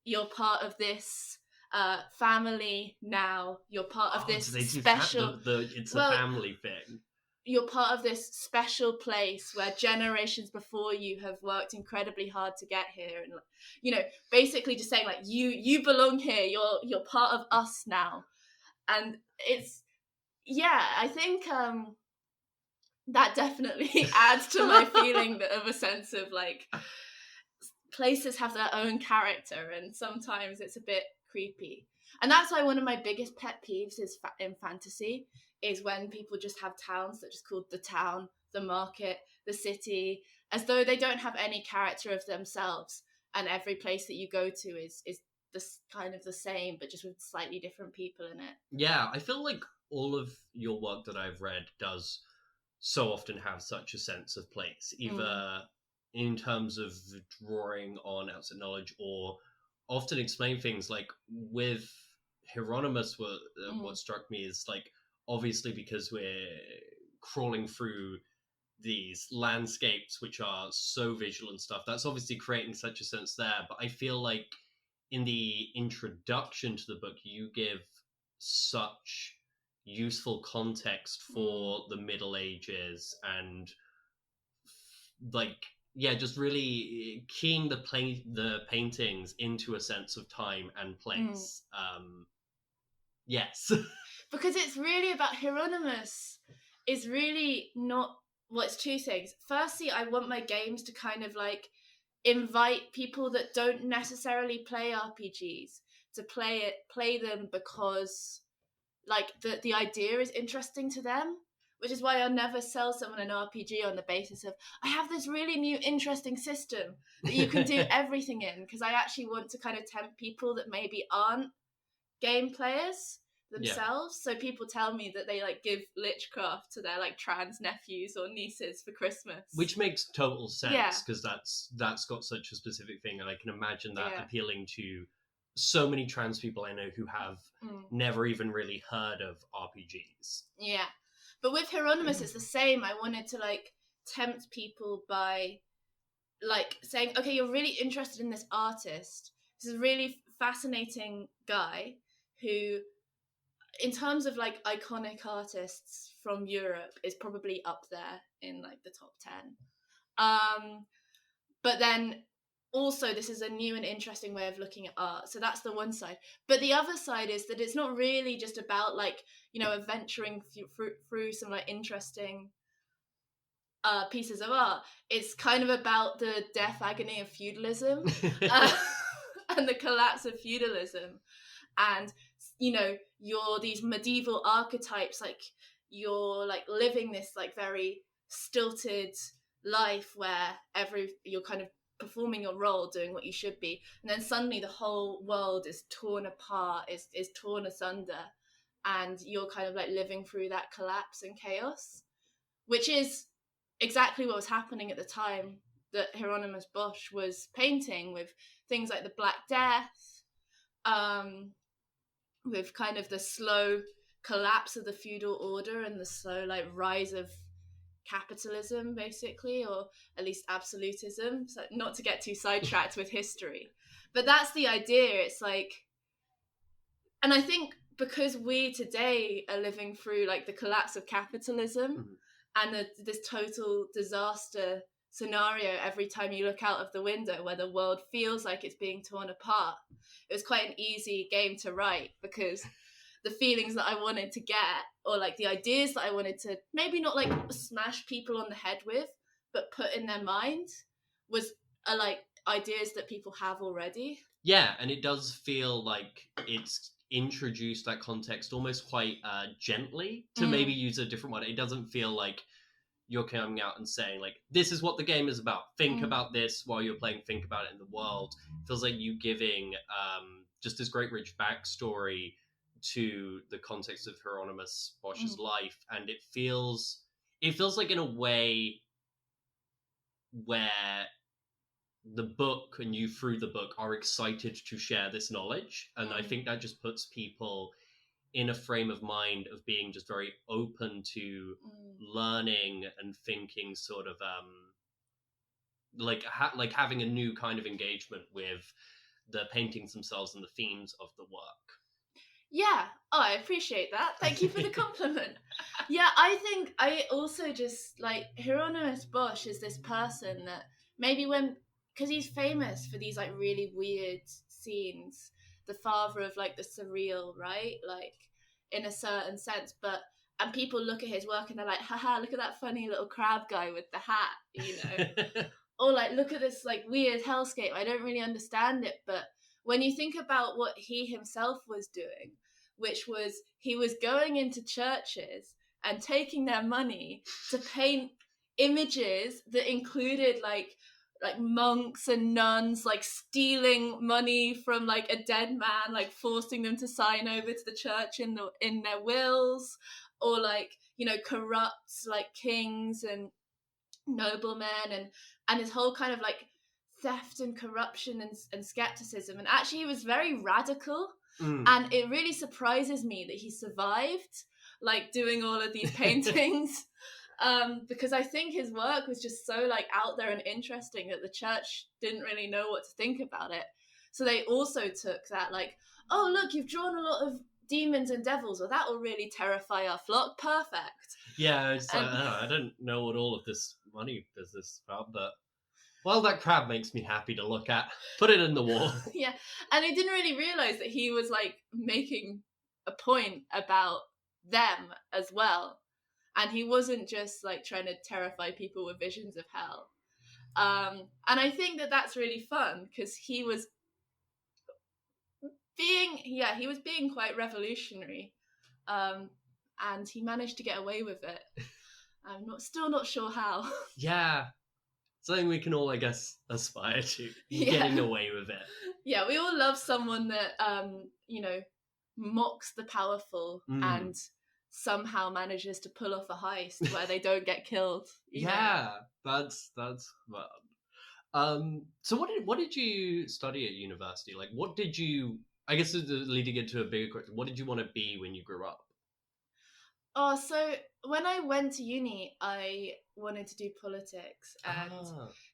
You're part of this family now. You're part of this special. It's a family thing. You're part of this special place where generations before you have worked incredibly hard to get here, and basically just saying like you belong here. You're part of us now, and it's I think that definitely adds to my feeling of a sense of like places have their own character, and sometimes it's a bit creepy. And that's why one of my biggest pet peeves is in fantasy is when people just have towns that are just called the town, the market, the city, as though they don't have any character of themselves, and every place that you go to is this kind of the same, but just with slightly different people in it. Yeah, I feel like all of your work that I've read does so often have such a sense of place, either in terms of drawing on outside knowledge or often explain things. Like with Heironymous, what struck me is like, obviously because we're crawling through these landscapes which are so visual and stuff, that's obviously creating such a sense there. But I feel like in the introduction to the book, you give such useful context for the Middle Ages and like, yeah, just really keying the paintings into a sense of time and place. Yes. Because it's really about Heironymous is really not, well, it's two things. Firstly, I want my games to kind of like invite people that don't necessarily play RPGs to play them because like the idea is interesting to them, which is why I'll never sell someone an RPG on the basis of I have this really new interesting system that you can do everything in, because I actually want to kind of tempt people that maybe aren't game players themselves. So people tell me that they like give Lichcraft to their like trans nephews or nieces for Christmas, which makes total sense because that's got such a specific thing, and I can imagine that appealing to so many trans people I know who have never even really heard of RPGs. Yeah, but with Heironymous it's the same. I wanted to like tempt people by like saying, okay, you're really interested in this artist, this is a really fascinating guy who, in terms of like iconic artists from Europe, is probably up there in like the top 10. But then also this is a new and interesting way of looking at art. So that's the one side. But the other side is that it's not really just about like, adventuring through some like interesting pieces of art. It's kind of about the death agony of feudalism and the collapse of feudalism. And you're these medieval archetypes, like you're like living this like very stilted life where you're kind of performing your role, doing what you should be, and then suddenly the whole world is torn apart, is torn asunder, and you're kind of like living through that collapse and chaos, which is exactly what was happening at the time that Hieronymus Bosch was painting, with things like the Black Death, with kind of the slow collapse of the feudal order and the slow like rise of capitalism, basically, or at least absolutism. So not to get too sidetracked with history, but that's the idea. It's like And I think because we today are living through like the collapse of capitalism and this total disaster scenario every time you look out of the window where the world feels like it's being torn apart, it was quite an easy game to write because the feelings that I wanted to get, or like the ideas that I wanted to maybe not like smash people on the head with, but put in their mind, are like ideas that people have already. Yeah, and it does feel like it's introduced that context almost quite gently, to maybe use a different one. It doesn't feel like you're coming out and saying, like, this is what the game is about. Think about this while you're playing. Think about it in the world. It feels like you giving just this great rich backstory to the context of Hieronymus Bosch's life, and it feels like in a way where the book and you through the book are excited to share this knowledge, and I think that just puts people in a frame of mind of being just very open to learning and thinking, sort of like having a new kind of engagement with the paintings themselves and the themes of the work. Yeah. Oh, I appreciate that. Thank you for the compliment. Yeah, I think I also just like Hieronymus Bosch is this person that maybe because he's famous for these like really weird scenes, the father of like the surreal, right? Like in a certain sense, and people look at his work and they're like, haha, look at that funny little crab guy with the hat, you know? Or like, look at this like weird hellscape. I don't really understand it, but when you think about what he himself was doing, which was he was going into churches and taking their money to paint images that included like monks and nuns like stealing money from like a dead man, like forcing them to sign over to the church in their wills, or like, you know, corrupt like kings and noblemen, and his whole kind of like theft and corruption and skepticism. And actually he was very radical, and it really surprises me that he survived like doing all of these paintings. Because I think his work was just so like out there and interesting that the church didn't really know what to think about it. So they also took that like, oh look, you've drawn a lot of demons and devils, well that will really terrify our flock. Perfect. Yeah, it's like, I don't know what all of this money business is about, but well, that crab makes me happy to look at. Put it in the wall. Yeah, and I didn't really realize that he was like making a point about them as well, and he wasn't just like trying to terrify people with visions of hell. And I think that that's really fun because he was being quite revolutionary, and he managed to get away with it. I'm still not sure how. Yeah, something we can all, I guess, aspire to, getting away with it. Yeah, we all love someone that you know, mocks the powerful and somehow manages to pull off a heist where they don't get killed. Yeah, that's fun. So what did you study at university? Like, what did you? I guess leading into a bigger question, what did you want to be when you grew up? Oh, so when I went to uni, I wanted to do politics, and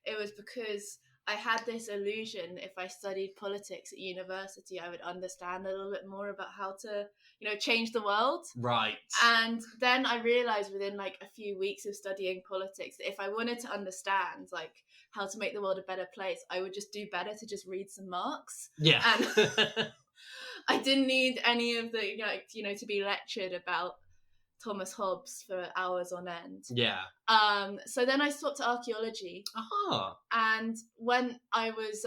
it was because I had this illusion if I studied politics at university, I would understand a little bit more about how to, you know, change the world. Right. And then I realized within like a few weeks of studying politics that if I wanted to understand like how to make the world a better place, I would just do better to just read some Marx. Yeah. And I didn't need any of the, like, you know, to be lectured about Thomas Hobbes for hours on end. Yeah. So then I swapped to archaeology. And when I was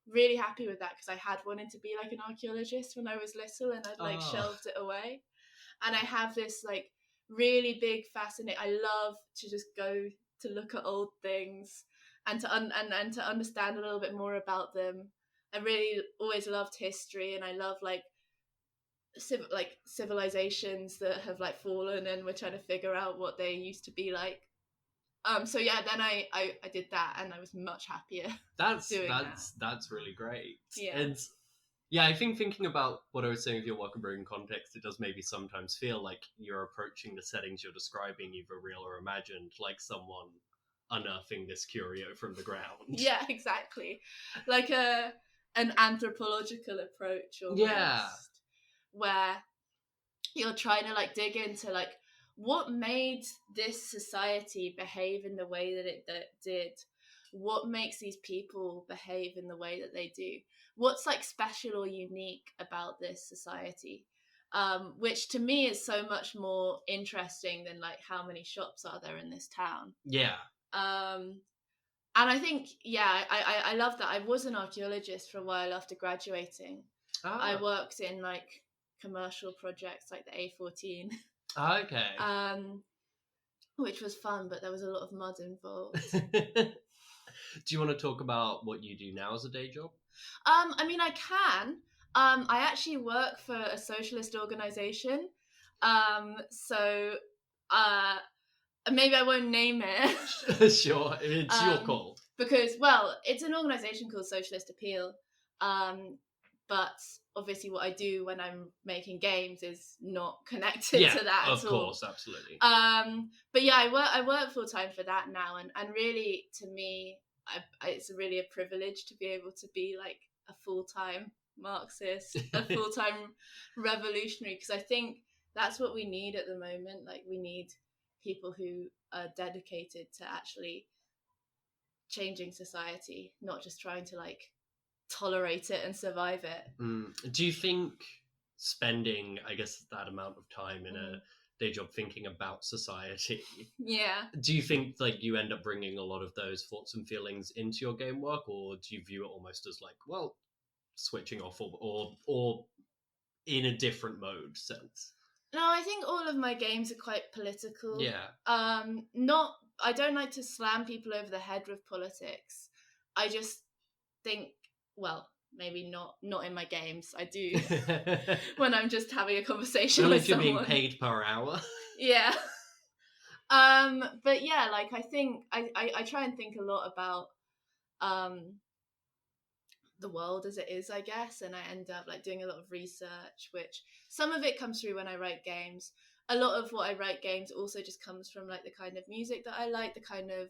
really happy with that, because I had wanted to be like an archaeologist when I was little, and I'd like shelved it away. And I have this like really big fascination. I love to just go to look at old things and to and to understand a little bit more about them. I really always loved history, and I love like civilizations that have like fallen, and we're trying to figure out what they used to be like. So yeah, then I did that, and I was much happier. That's really great. Yeah. And yeah, I think thinking about what I was saying with your work and bringing context, it does maybe sometimes feel like you're approaching the settings you're describing, either real or imagined, like someone unearthing this curio from the ground. Yeah, exactly. Like an anthropological approach almost. Yeah. where you're trying to like dig into like what made this society behave in the way that it did, what makes these people behave in the way that they do, what's like special or unique about this society, which to me is so much more interesting than like how many shops are there in this town. And I think, I love that. I was an archaeologist for a while after graduating. I worked in like commercial projects like the A14. Okay. Which was fun, but there was a lot of mud involved. Do you want to talk about what you do now as a day job? I mean, I can. I actually work for a socialist organisation. So maybe I won't name it. Sure, it's your call. Because, well, it's an organisation called Socialist Appeal. But obviously what I do when I'm making games is not connected to that at all. Of course, absolutely. But yeah, I work full time for that now, and really, to me, it's really a privilege to be able to be like a full-time Marxist, a full-time revolutionary, because I think that's what we need at the moment. Like, we need people who are dedicated to actually changing society, not just trying to like tolerate it and survive it. Do you think spending, I guess, that amount of time in a day job thinking about society, do you think like you end up bringing a lot of those thoughts and feelings into your game work, or do you view it almost as like, well, switching off or in a different mode sense? No, I think all of my games are quite political. Yeah. I don't like to slam people over the head with politics. I just think, well, maybe not in my games. I do when I'm just having a conversation with someone. If you're being paid per hour. Yeah. But yeah, like I think I try and think a lot about the world as it is, I guess, and I end up like doing a lot of research, which some of it comes through when I write games. A lot of what I write games also just comes from like the kind of music that I like, the kind of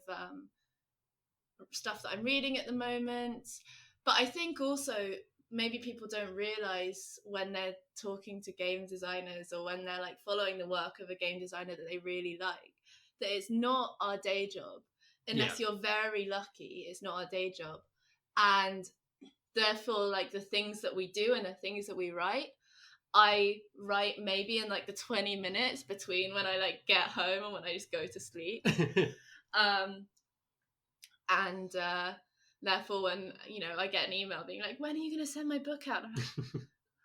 stuff that I'm reading at the moment. But I think also maybe people don't realise when they're talking to game designers or when they're like following the work of a game designer that they really like, that it's not our day job. Unless you're very lucky, it's not our day job. And therefore, like the things that we do and the things that we write, I write maybe in like the 20 minutes between when I like get home and when I just go to sleep. Therefore, when, you know, I get an email being like, when are you going to send my book out? I'm like,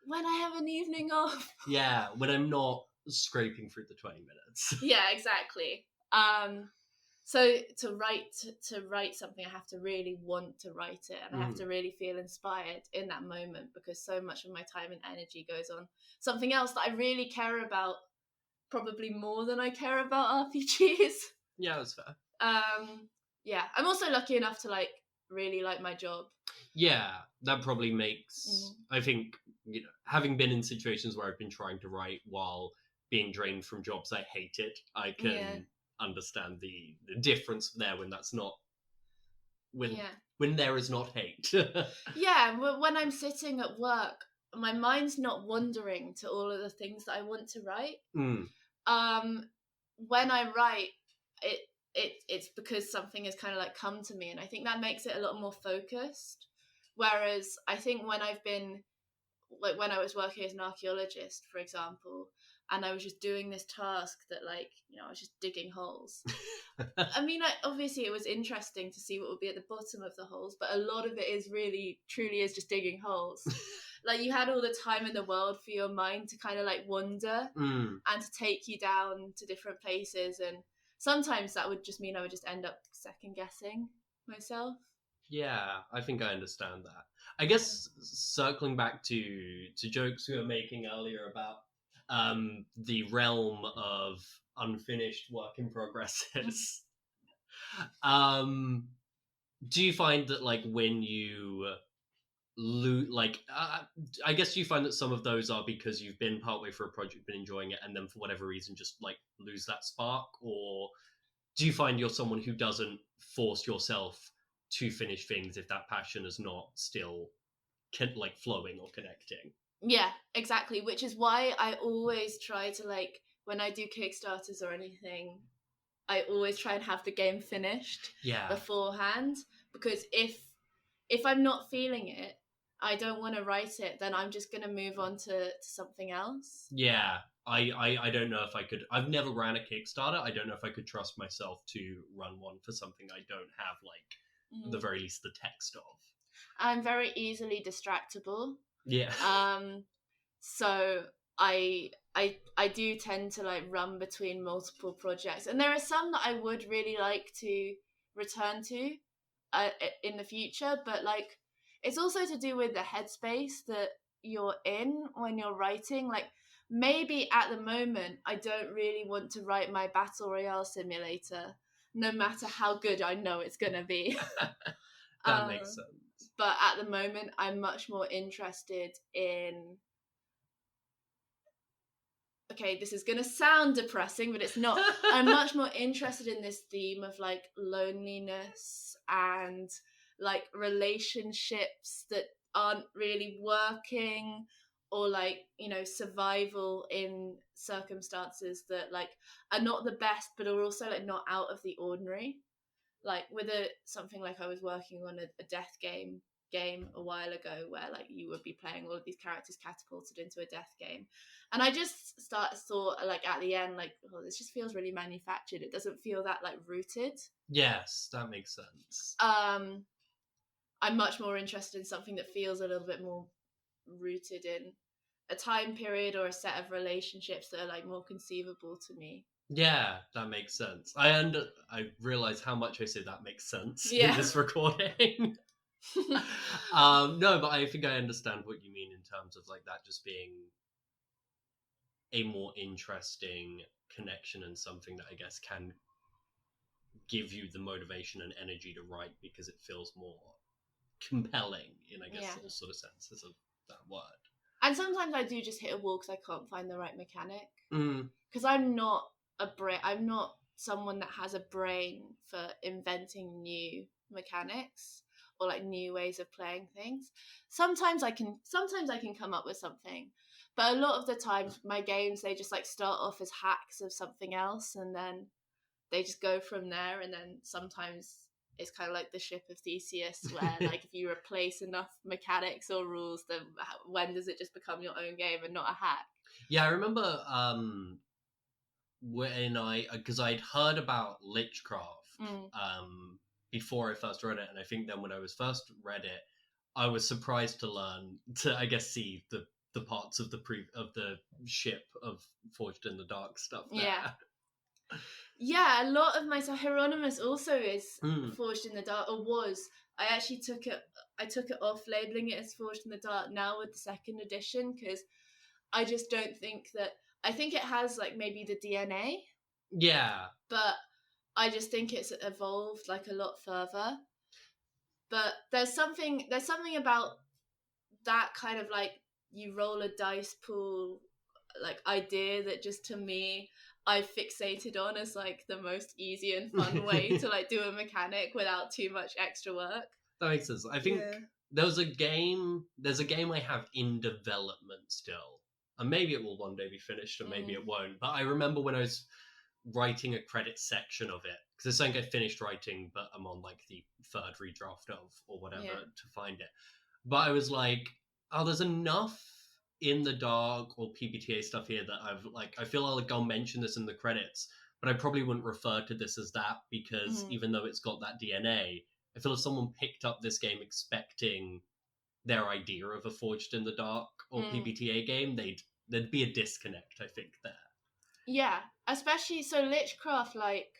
when I have an evening off. Yeah, when I'm not scraping through the 20 minutes. Yeah, exactly. So to write something, I have to really want to write it, and I have to really feel inspired in that moment, because so much of my time and energy goes on something else that I really care about, probably more than I care about RPGs. Yeah, that's fair. Yeah, I'm also lucky enough to like really like my job. Yeah, that probably makes, I think, you know, having been in situations where I've been trying to write while being drained from jobs I hated, I can understand the difference there when that's not, when there is not hate. Yeah, when I'm sitting at work, my mind's not wandering to all of the things that I want to write. When I write, it's because something has kind of like come to me, and I think that makes it a lot more focused. Whereas I think when I've been, like when I was working as an archaeologist, for example, and I was just doing this task that, like, you know, I was just digging holes. I mean, obviously it was interesting to see what would be at the bottom of the holes, but a lot of it is really, truly is just digging holes. Like, you had all the time in the world for your mind to kind of like wander and to take you down to different places, and sometimes that would just mean I would just end up second guessing myself. Yeah, I think I understand that. I guess circling back to jokes we were making earlier about the realm of unfinished work in progresses. Do you find that, like, when you I guess you find that some of those are because you've been partway through a project, been enjoying it, and then for whatever reason just like lose that spark? Or do you find you're someone who doesn't force yourself to finish things if that passion is not still like flowing or connecting? Yeah, exactly. Which is why I always try to, like, when I do Kickstarters or anything, I always try and have the game finished beforehand, because if I'm not feeling it, I don't want to write it, then I'm just going to move on to something else. Yeah. I don't know if I could. I've never ran a Kickstarter. I don't know if I could trust myself to run one for something I don't have, like, at the very least, the text of. I'm very easily distractible. Yeah. So I do tend to, like, run between multiple projects, and there are some that I would really like to return to in the future, but, like, it's also to do with the headspace that you're in when you're writing. Like, maybe at the moment I don't really want to write my battle royale simulator, no matter how good I know it's gonna be. That makes sense. But at the moment I'm much more interested in, okay, this is going to sound depressing, but it's not. I'm much more interested in this theme of, like, loneliness and, like, relationships that aren't really working, or, like, you know, survival in circumstances that, like, are not the best but are also, like, not out of the ordinary. Like, with something like, I was working on a death game a while ago, where, like, you would be playing all of these characters catapulted into a death game, and I just thought, like, at the end, like, oh, this just feels really manufactured. It doesn't feel that, like, rooted. Yes, that makes sense. I'm much more interested in something that feels a little bit more rooted in a time period or a set of relationships that are, like, more conceivable to me. Yeah, that makes sense. I realize how much I say that makes sense Yeah. in this recording. No, but I think I understand what you mean in terms of, like, that just being a more interesting connection and something that I guess can give you the motivation and energy to write because it feels more compelling in, I guess, all sort of senses of that word. And sometimes I do just hit a wall because I can't find the right mechanic. Because I'm not I'm not someone that has a brain for inventing new mechanics or, like, new ways of playing things. Sometimes I can come up with something, but a lot of the times my games, they just, like, start off as hacks of something else, and then they just go from there. And then sometimes it's kind of like the ship of Theseus, where, like, if you replace enough mechanics or rules, then when does it just become your own game and not a hack? Yeah, I remember when because I'd heard about Lichcraft before I first read it, and I think then when I was first read it, I was surprised to learn to, I guess, see the parts of the ship of Forged in the Dark stuff there. Yeah, a lot of my Heironymous also is Forged in the Dark, or was. I actually took it off labeling it as Forged in the Dark now with the second edition, because I just don't think that, I think it has, like, maybe the DNA. Yeah. But I just think it's evolved, like, a lot further. But there's something about that kind of, like, you roll a dice pool, like, idea that just, to me, I fixated on as, like, the most easy and fun way to, like, do a mechanic without too much extra work. That makes sense. I think there's a game I have in development still, and maybe it will one day be finished, and maybe it won't. But I remember when I was writing a credit section of it, because it's something I finished writing, but I'm on, like, the third redraft of or whatever to find it. But I was like, oh, there's enough in the dark or PBTA stuff here that I feel like I'll mention this in the credits, but I probably wouldn't refer to this as that, because even though it's got that DNA, I feel if someone picked up this game expecting their idea of a Forged in the Dark or PBTA game, there'd be a disconnect, I think, there. Yeah, especially, so Lichcraft, like,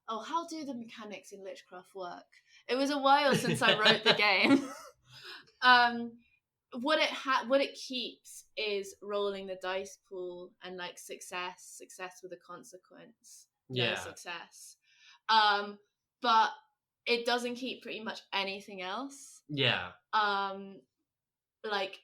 oh, how do the mechanics in Lichcraft work? It was a while since I wrote the game. What it keeps is rolling the dice pool and, like, success with a consequence, no success. But it doesn't keep pretty much anything else. Yeah. Like,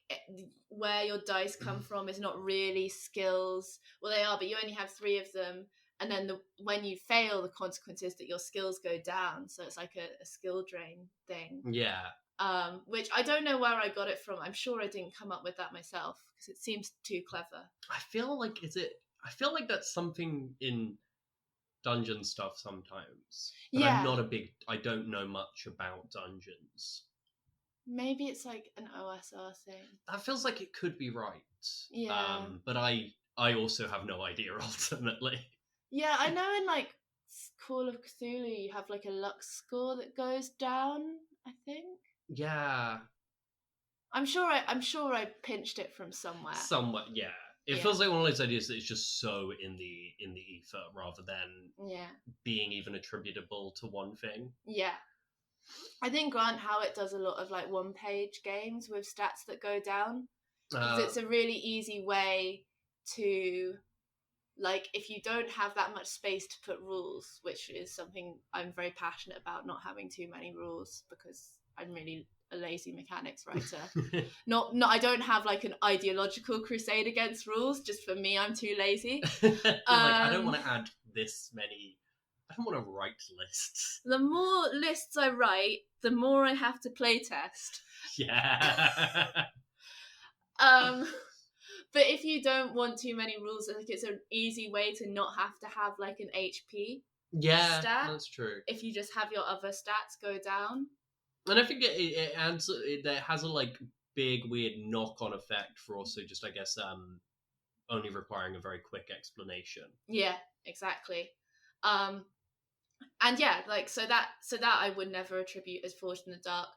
where your dice come from is not really skills. Well, they are, but you only have 3 of them. And then when you fail, the consequence is that your skills go down. So it's like a skill drain thing. Yeah. which I don't know where I got it from. I'm sure I didn't come up with that myself because it seems too clever. I feel like that's something in dungeon stuff sometimes. But Yeah. I don't know much about dungeons. Maybe it's like an OSR thing. That feels like it could be right. Yeah. But I also have no idea ultimately. Yeah, I know in like Call of Cthulhu you have like a luck score that goes down, I think. Yeah. I'm sure I pinched it from somewhere. Somewhat, yeah. It feels like one of those ideas that is just so in the ether rather than being even attributable to one thing. Yeah. I think Grant Howitt does a lot of like one-page games with stats that go down. Because it's a really easy way to, like, if you don't have that much space to put rules, which is something I'm very passionate about, not having too many rules because I'm really a lazy mechanics writer. Not I don't have like an ideological crusade against rules, just for me I'm too lazy. I don't want to add this many. I don't want to write lists. The more lists I write, the more I have to playtest. Yeah. But if you don't want too many rules, I think it's an easy way to not have to have like an HP stat. That's true. If you just have your other stats go down. And I think it has a like big weird knock-on effect for also just, I guess, only requiring a very quick explanation. Yeah, exactly. And yeah, like so that I would never attribute as Forged in the Dark.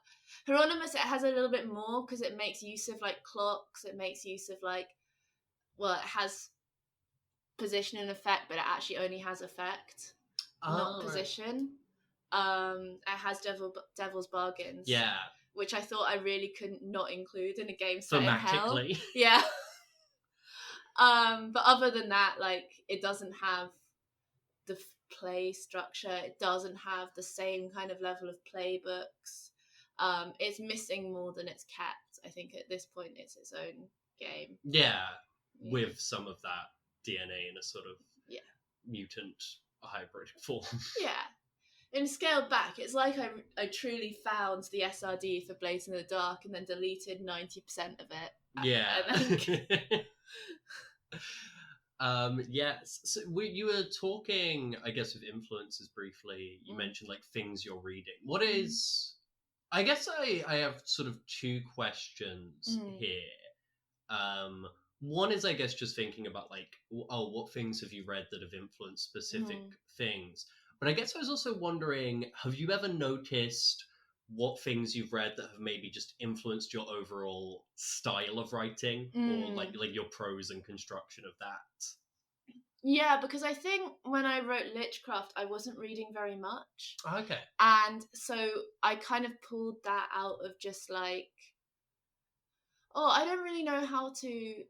Heironymous, it has a little bit more because it makes use of like clocks. It makes use of like, well, it has position and effect, but it actually only has effect, not position. Right. It has Devil's Bargains. Yeah. Which I thought I really couldn't not include in a game set in hell. Thematically. Yeah. But other than that, like, it doesn't have the play structure. It doesn't have the same kind of level of playbooks. It's missing more than it's kept. I think at this point it's its own game. Yeah. With some of that DNA in a sort of mutant hybrid form. Yeah. In scaled back, it's like I truly found the SRD for Blades in the Dark and then deleted 90% of it. Yeah. Yes. So you were talking, I guess, with influences briefly. You mentioned like things you're reading. What is? I guess I have sort of two questions here. One is, I guess, just thinking about like, what things have you read that have influenced specific things? But I guess I was also wondering, have you ever noticed what things you've read that have maybe just influenced your overall style of writing or like your prose and construction of that? Yeah, because I think when I wrote Lichcraft, I wasn't reading very much. Okay. And so I kind of pulled that out of just like, I don't really know how to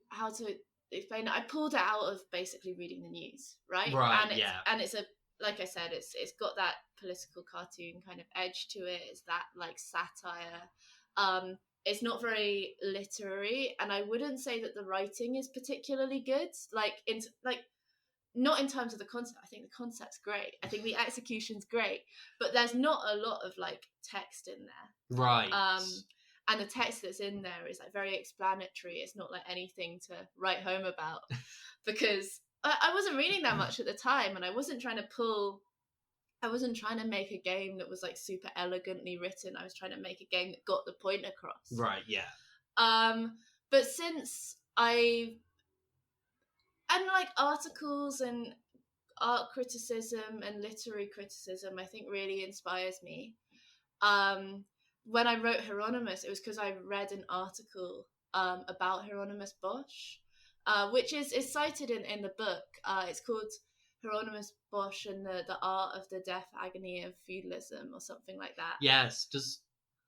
explain it. I pulled it out of basically reading the news, right? Right, and it's a, like I said, it's got that political cartoon kind of edge to it. It's that like satire. It's not very literary, and I wouldn't say that the writing is particularly good. Not in terms of the concept. I think the concept's great. I think the execution's great, but there's not a lot of like text in there. Right. And the text that's in there is like very explanatory. It's not like anything to write home about, because I wasn't reading that much at the time, and I wasn't trying to make a game that was like super elegantly written. I was trying to make a game that got the point across. Right, yeah. But since like articles and art criticism and literary criticism, I think really inspires me. When I wrote Heironymous, it was because I read an article about Hieronymus Bosch, which is cited in the book. It's called Hieronymus Bosch and the Art of the Death Agony of Feudalism, or something like that. Yes.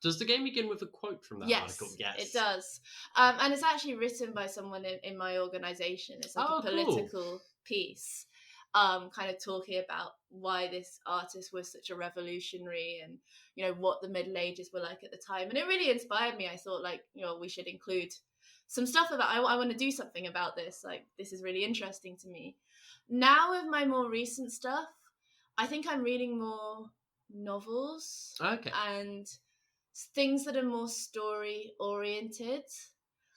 Does the game begin with a quote from that article? Yes, it does. And it's actually written by someone in my organisation. It's like a political piece, kind of talking about why this artist was such a revolutionary, and you know what the Middle Ages were like at the time. And it really inspired me. I thought, like, you know, we should include some stuff about. I want to do something about this. Like, this is really interesting to me. Now with my more recent stuff, I think I'm reading more novels. Okay. And things that are more story oriented.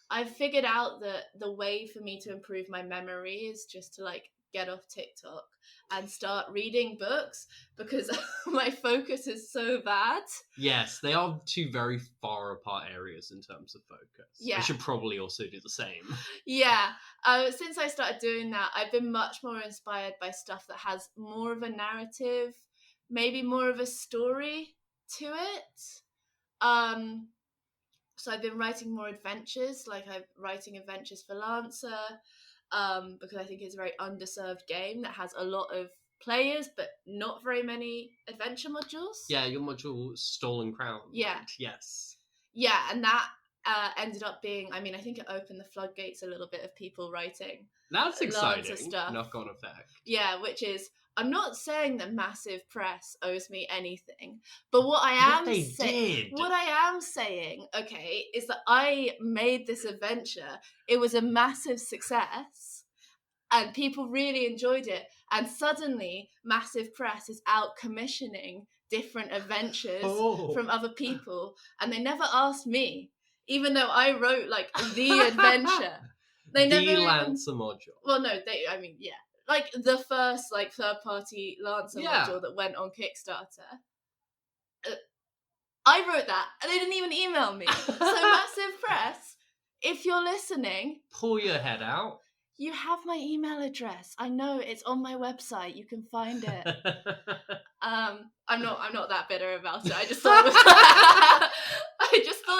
I've figured out that the way for me to improve my memory is just to like get off TikTok and start reading books, because my focus is so bad. Yes, they are two very far apart areas in terms of focus. Yeah. I should probably also do the same. Yeah. Since I started doing that, I've been much more inspired by stuff that has more of a narrative, maybe more of a story to it. So I've been writing more adventures, like I'm writing adventures for Lancer, because I think it's a very underserved game that has a lot of players, but not very many adventure modules. Yeah, your module Stolen Crown. Yeah. Right? Yes. Yeah, and that ended up being, I mean, I think it opened the floodgates a little bit of people writing. That's exciting. Lancer stuff. Knock-on effect. Yeah, which is, I'm not saying that massive press owes me anything, but what I am saying, okay, is that I made this adventure. It was a massive success, and people really enjoyed it. And suddenly, massive press is out commissioning different adventures from other people, and they never asked me, even though I wrote like the adventure. They never Lancer module. Well, no, yeah. Like the first like third-party Lancer module that went on Kickstarter. I wrote that, and they didn't even email me. So massive press, if you're listening, pull your head out. You have my email address. I know, it's on my website. You can find it. I'm not that bitter about it. I just thought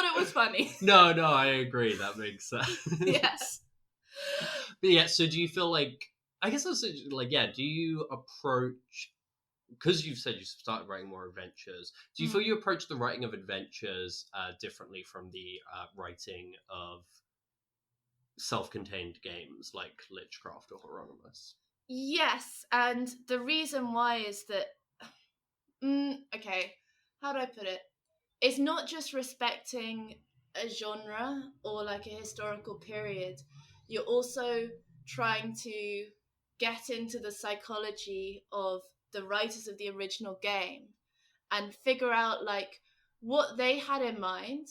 it was funny. No, I agree. That makes sense. Yes. But yeah, so do you feel like, I guess that's like, yeah, do you approach, because you've said you started writing more adventures, do you feel you approach the writing of adventures differently from the writing of self-contained games like Lichcraft or Heironymous? Yes, and the reason why is that, okay, how do I put it? It's not just respecting a genre or like a historical period. You're also trying to get into the psychology of the writers of the original game and figure out like what they had in mind,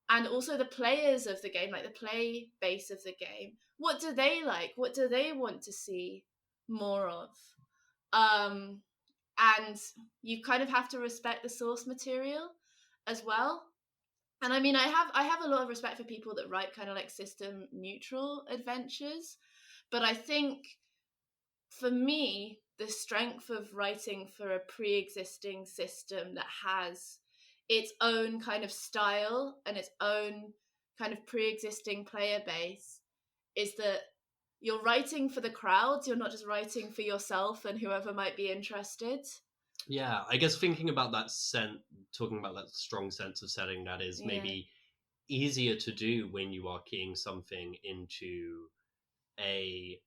and also the players of the game, like the play base of the game. What do they like? What do they want to see more of? And you kind of have to respect the source material as well. And I mean, I have a lot of respect for people that write kind of like system neutral adventures, but I think for me, the strength of writing for a pre-existing system that has its own kind of style and its own kind of pre-existing player base is that you're writing for the crowds, you're not just writing for yourself and whoever might be interested. Yeah, I guess thinking about that talking about that strong sense of setting, that is maybe easier to do when you are keying something into a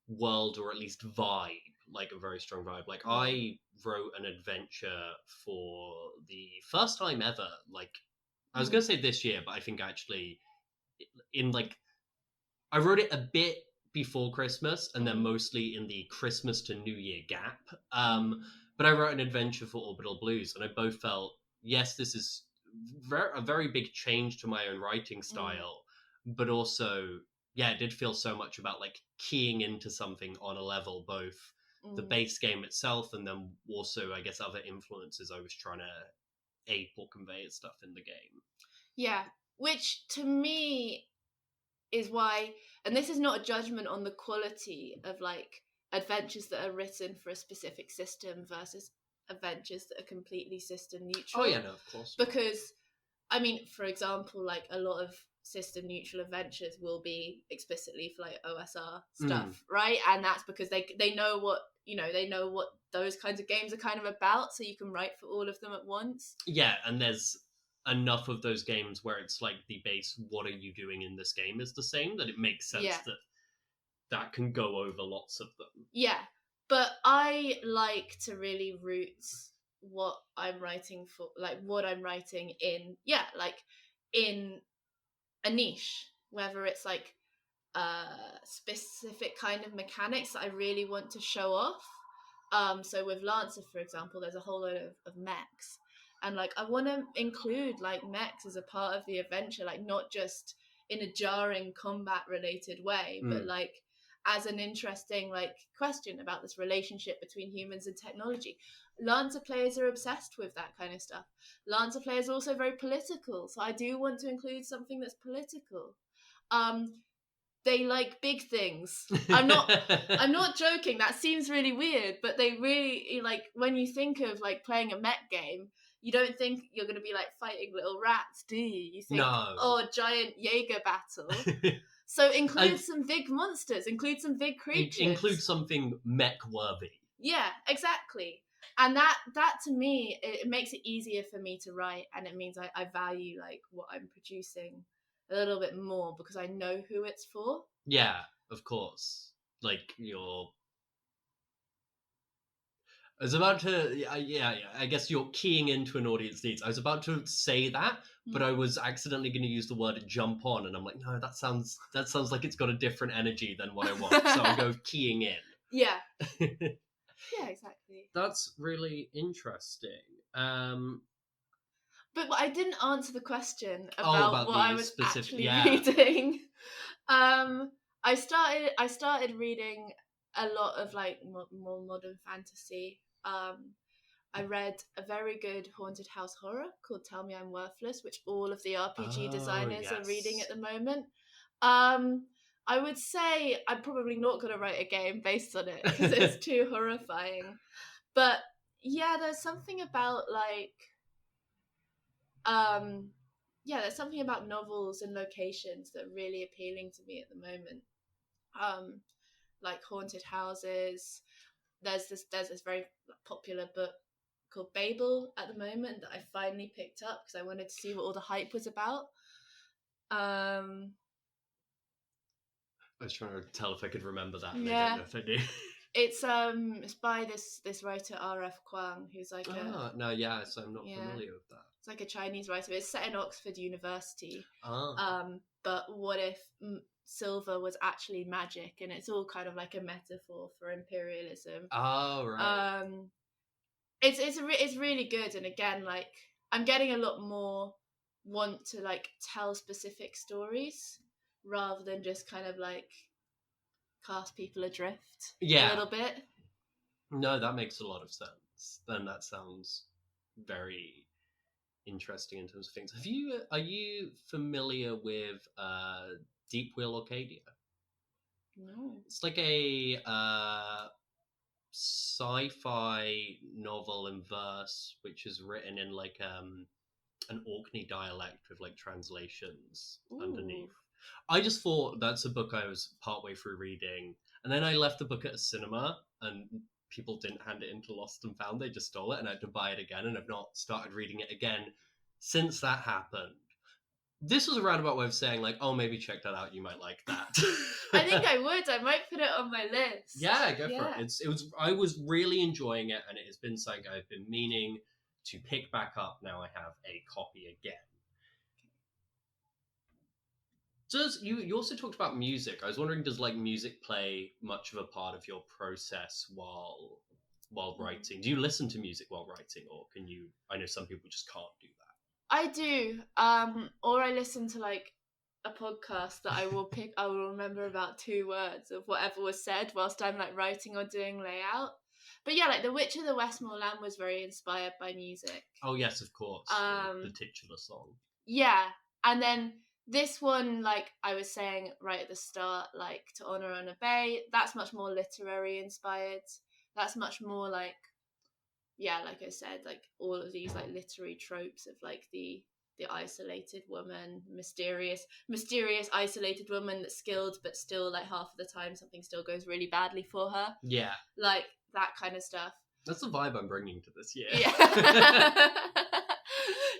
world, or at least vibe, like a very strong vibe. Like I wrote an adventure for the first time ever, like I was going to say this year, but I think actually I wrote it a bit before Christmas and then mostly in the Christmas to New Year gap. But I wrote an adventure for Orbital Blues, and I both felt, yes, this is a very big change to my own writing style, but also, yeah, it did feel so much about like keying into something on a level, both the base game itself and then also, I guess, other influences I was trying to ape or convey as stuff in the game. Yeah, which to me is why, and this is not a judgment on the quality of like adventures that are written for a specific system versus adventures that are completely system neutral. Oh yeah, no, of course. Because, I mean, for example, like a lot of system neutral adventures will be explicitly for like OSR stuff, right? And that's because they know what, they know what those kinds of games are kind of about, so you can write for all of them at once. Yeah, and there's enough of those games where it's like the base, what are you doing in this game, is the same, that it makes sense that can go over lots of them. Yeah, but I like to really root what I'm writing for, like what I'm writing in, in a niche, whether it's like specific kind of mechanics that I really want to show off. So with Lancer, for example, there's a whole load of mechs, and like I want to include like mechs as a part of the adventure, like not just in a jarring combat related way, but like as an interesting like question about this relationship between humans and technology. Lancer players are obsessed with that kind of stuff. Lancer players are also very political, so I do want to include something that's political. They like big things. I'm not joking. That seems really weird, but they really like when you think of like playing a mech game, you don't think you're going to be like fighting little rats, do you? You think, oh, giant Jaeger battle. So include some big monsters, include some big creatures. Include something mech-worthy. Yeah, exactly. And that to me, it makes it easier for me to write, and it means I value like what I'm producing a little bit more because I know who it's for. Yeah, of course. Like I was about to, I guess you're keying into an audience needs. I was about to say that, but I was accidentally going to use the word jump on, and I'm like, no, that sounds like it's got a different energy than what I want. So I'll go keying in. Yeah. Yeah, exactly. That's really interesting. But I didn't answer the question about what I was actually reading. I started reading a lot of like more modern fantasy. I read a very good haunted house horror called Tell Me I'm Worthless, which all of the RPG designers are reading at the moment. I would say I'm probably not going to write a game based on it because it's too horrifying. But yeah, there's something about like there's something about novels and locations that are really appealing to me at the moment. Like haunted houses. There's this very popular book called Babel at the moment that I finally picked up because I wanted to see what all the hype was about. I was trying to tell if I could remember that. Yeah. I don't know if I do. It's by this writer R.F. Kuang, who's like so I'm not familiar with that. It's like a Chinese writer. It's set in Oxford University. Oh. But what if silver was actually magic, and it's all kind of like a metaphor for imperialism. Oh, right. It's really good, and again, like I'm getting a lot more want to like tell specific stories rather than just kind of like cast people adrift a little bit. No, that makes a lot of sense. Then that sounds very interesting in terms of things. Are you familiar with Deep Wheel Orcadia? No. It's like a sci-fi novel in verse, which is written in like an Orkney dialect with like translations underneath. I just thought that's a book I was partway through reading, and then I left the book at a cinema, and people didn't hand it into Lost and Found. They just stole it, and I had to buy it again, and I've not started reading it again since that happened. This was a roundabout way of saying, like, oh, maybe check that out. You might like that. I think I would. I might put it on my list. Yeah, go for it. I was really enjoying it, and it has been something I've been meaning to pick back up. Now I have a copy again. You also talked about music. I was wondering, does like music play much of a part of your process while writing? Do you listen to music while writing, or can you? I know some people just can't do that. I do, or I listen to like a podcast that I will remember about 2 words of whatever was said whilst I'm like writing or doing layout. But yeah, like The Witch of the Westmoreland was very inspired by music. Oh yes, of course. The titular song. Yeah, and then this one, like I was saying right at the start, like To Honor and Obey, that's much more literary inspired. That's much more like, yeah, like I said, like all of these like literary tropes of like the isolated woman, mysterious isolated woman that's skilled, but still like half of the time something still goes really badly for her. Yeah. Like that kind of stuff. That's the vibe I'm bringing to this year. Yeah.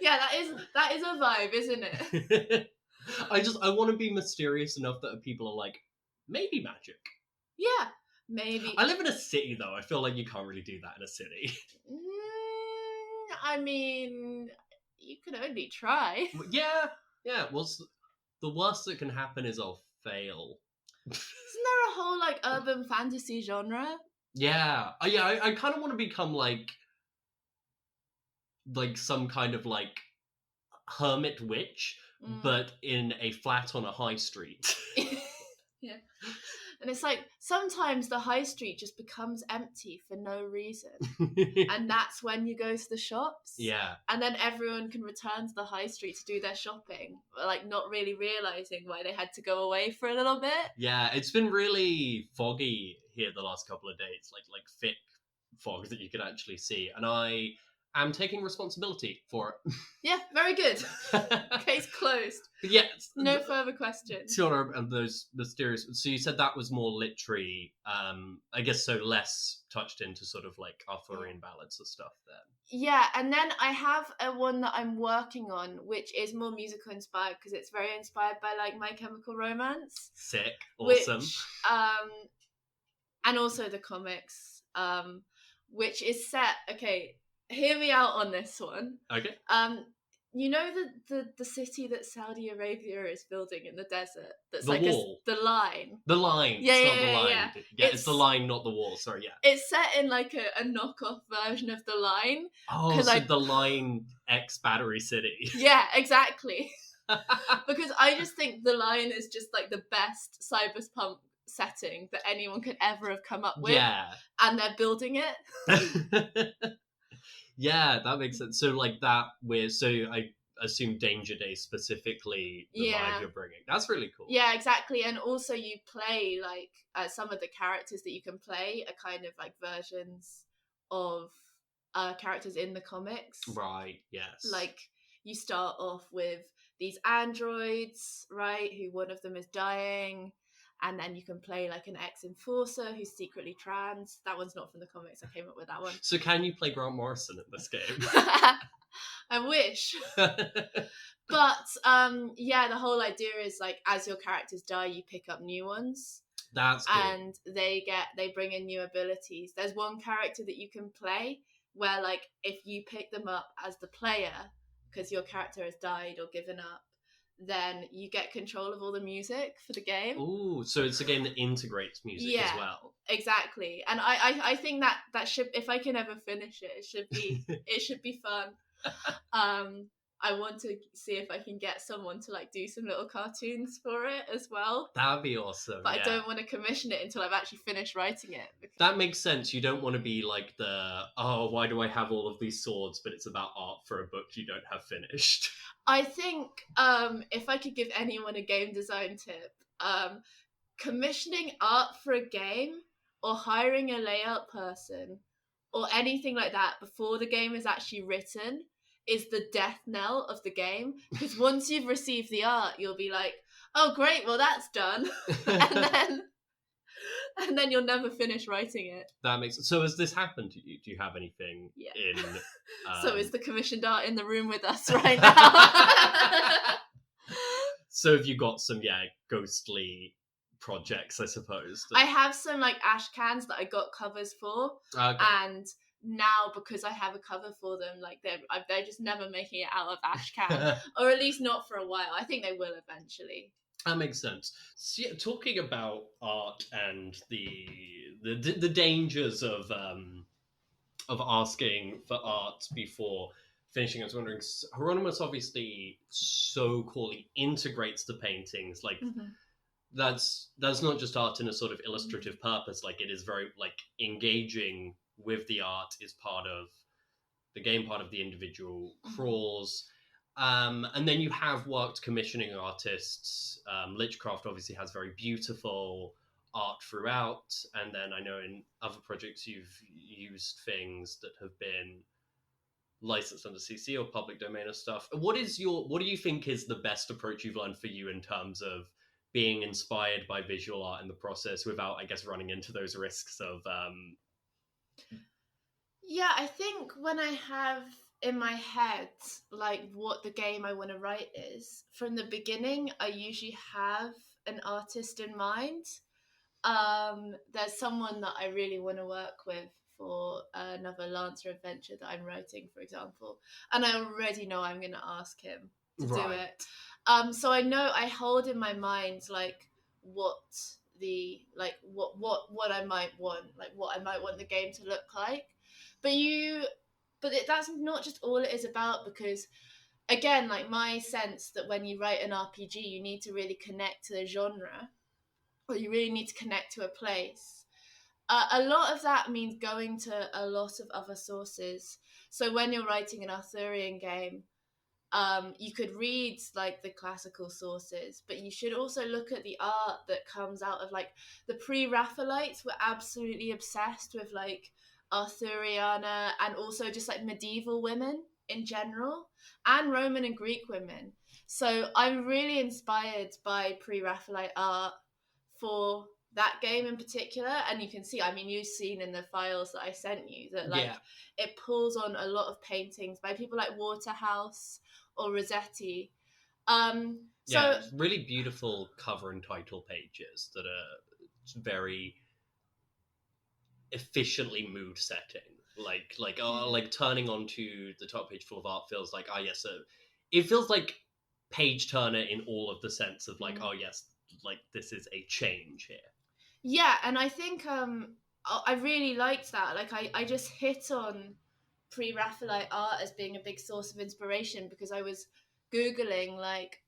Yeah, that is a vibe, isn't it? I want to be mysterious enough that people are like, maybe magic. Yeah, maybe. I live in a city, though. I feel like you can't really do that in a city. I mean, you could only try. Yeah. Well, the worst that can happen is I'll fail. Isn't there a whole like urban fantasy genre? Yeah. I kind of want to become like like some kind of like hermit witch, but in a flat on a high street. Yeah. And it's like, sometimes the high street just becomes empty for no reason. And that's when you go to the shops. Yeah. And then everyone can return to the high street to do their shopping, like not really realising why they had to go away for a little bit. Yeah, it's been really foggy here the last couple of days, like thick fog that you can actually see. And I am taking responsibility for it. Yeah, very good. Case closed. Yes. No further questions. Sure, and those mysterious. So you said that was more literary, I guess, so less touched into sort of like Arthurian ballads and stuff then. Yeah, and then I have a one that I'm working on, which is more musical inspired, because it's very inspired by like My Chemical Romance. Sick, awesome. Which, and also the comics, which is set. Okay, hear me out on this one. Okay. You know the city that Saudi Arabia is building in the desert? That's the like wall. The line. The line. Yeah, it's yeah, not the line. yeah. It's the line, not the wall. Sorry, yeah. It's set in like a knockoff version of the line. Oh, so the line X Battery City. Yeah, exactly. Because I just think the line is just like the best cyberpunk setting that anyone could ever have come up with. Yeah. And they're building it. Yeah, that makes sense. So like that so I assume Danger Day specifically the vibe you're bringing. That's really cool. Yeah, exactly. And also you play like some of the characters that you can play are kind of like versions of characters in the comics. Right, yes. Like you start off with these androids, right, who one of them is dying. And then you can play like an ex-enforcer who's secretly trans. That one's not from the comics. I came up with that one. So can you play Grant Morrison in this game? I wish. But yeah, the whole idea is like as your characters die, you pick up new ones. That's cool. And they bring in new abilities. There's one character that you can play where like if you pick them up as the player, because your character has died or given up, then you get control of all the music for the game. Ooh, so it's a game that integrates music as well. Exactly. And I think that should, if I can ever finish it, it should be fun. I want to see if I can get someone to like do some little cartoons for it as well. That'd be awesome. But I don't want to commission it until I've actually finished writing it. That makes sense. You don't want to be like why do I have all of these swords, but it's about art for a book you don't have finished. I think if I could give anyone a game design tip, commissioning art for a game or hiring a layout person or anything like that before the game is actually written is the death knell of the game. Because once you've received the art, you'll be like, oh great, well that's done. and then you'll never finish writing it. That makes sense. So has this happened to you? Do you have anything in... So is the commissioned art in the room with us right now? So have you got some, ghostly projects, I suppose? I have some like ash cans that I got covers for. Okay. And now, because I have a cover for them, like they're just never making it out of ash can. Or at least not for a while. I think they will eventually. That makes sense. So, yeah, talking about art and the dangers of asking for art before finishing, I was wondering, Heironymous obviously so coolly integrates the paintings. Like that's not just art in a sort of illustrative purpose. Like it is very like engaging with the art is part of the game, part of the individual crawls. And then you have worked commissioning artists. Lichcraft obviously has very beautiful art throughout. And then I know in other projects you've used things that have been licensed under CC or public domain or stuff. What do you think is the best approach you've learned for you in terms of being inspired by visual art in the process without, I guess, running into those risks of... Yeah, I think when I have in my head like what the game I want to write is, from the beginning I usually have an artist in mind. There's someone that I really want to work with for another Lancer adventure that I'm writing, for example, and I already know I'm going to ask him to do it. So I know I hold in my mind like what I might want, like what I might want the game to look like. But you but that's not just all it is about, because again, like, my sense that when you write an RPG, you need to really connect to the genre, or you really need to connect to a place. A lot of that means going to a lot of other sources. So when you're writing an Arthurian game, you could read like the classical sources, but you should also look at the art that comes out of, like, the pre-Raphaelites were absolutely obsessed with like Arthuriana, and also just like medieval women in general, and Roman and Greek women. So I'm really inspired by pre-Raphaelite art for that game in particular. And you can see, I mean, you've seen in the files that I sent you that, like, it pulls on a lot of paintings by people like Waterhouse or Rossetti. It's really beautiful cover and title pages that are very efficiently mood setting. Like turning onto the top page full of art feels like, it feels like page turner in all of the sense of like, like this is a change here. Yeah, and I think I really liked that. Like, I just hit on pre-Raphaelite art as being a big source of inspiration, because I was Googling, like,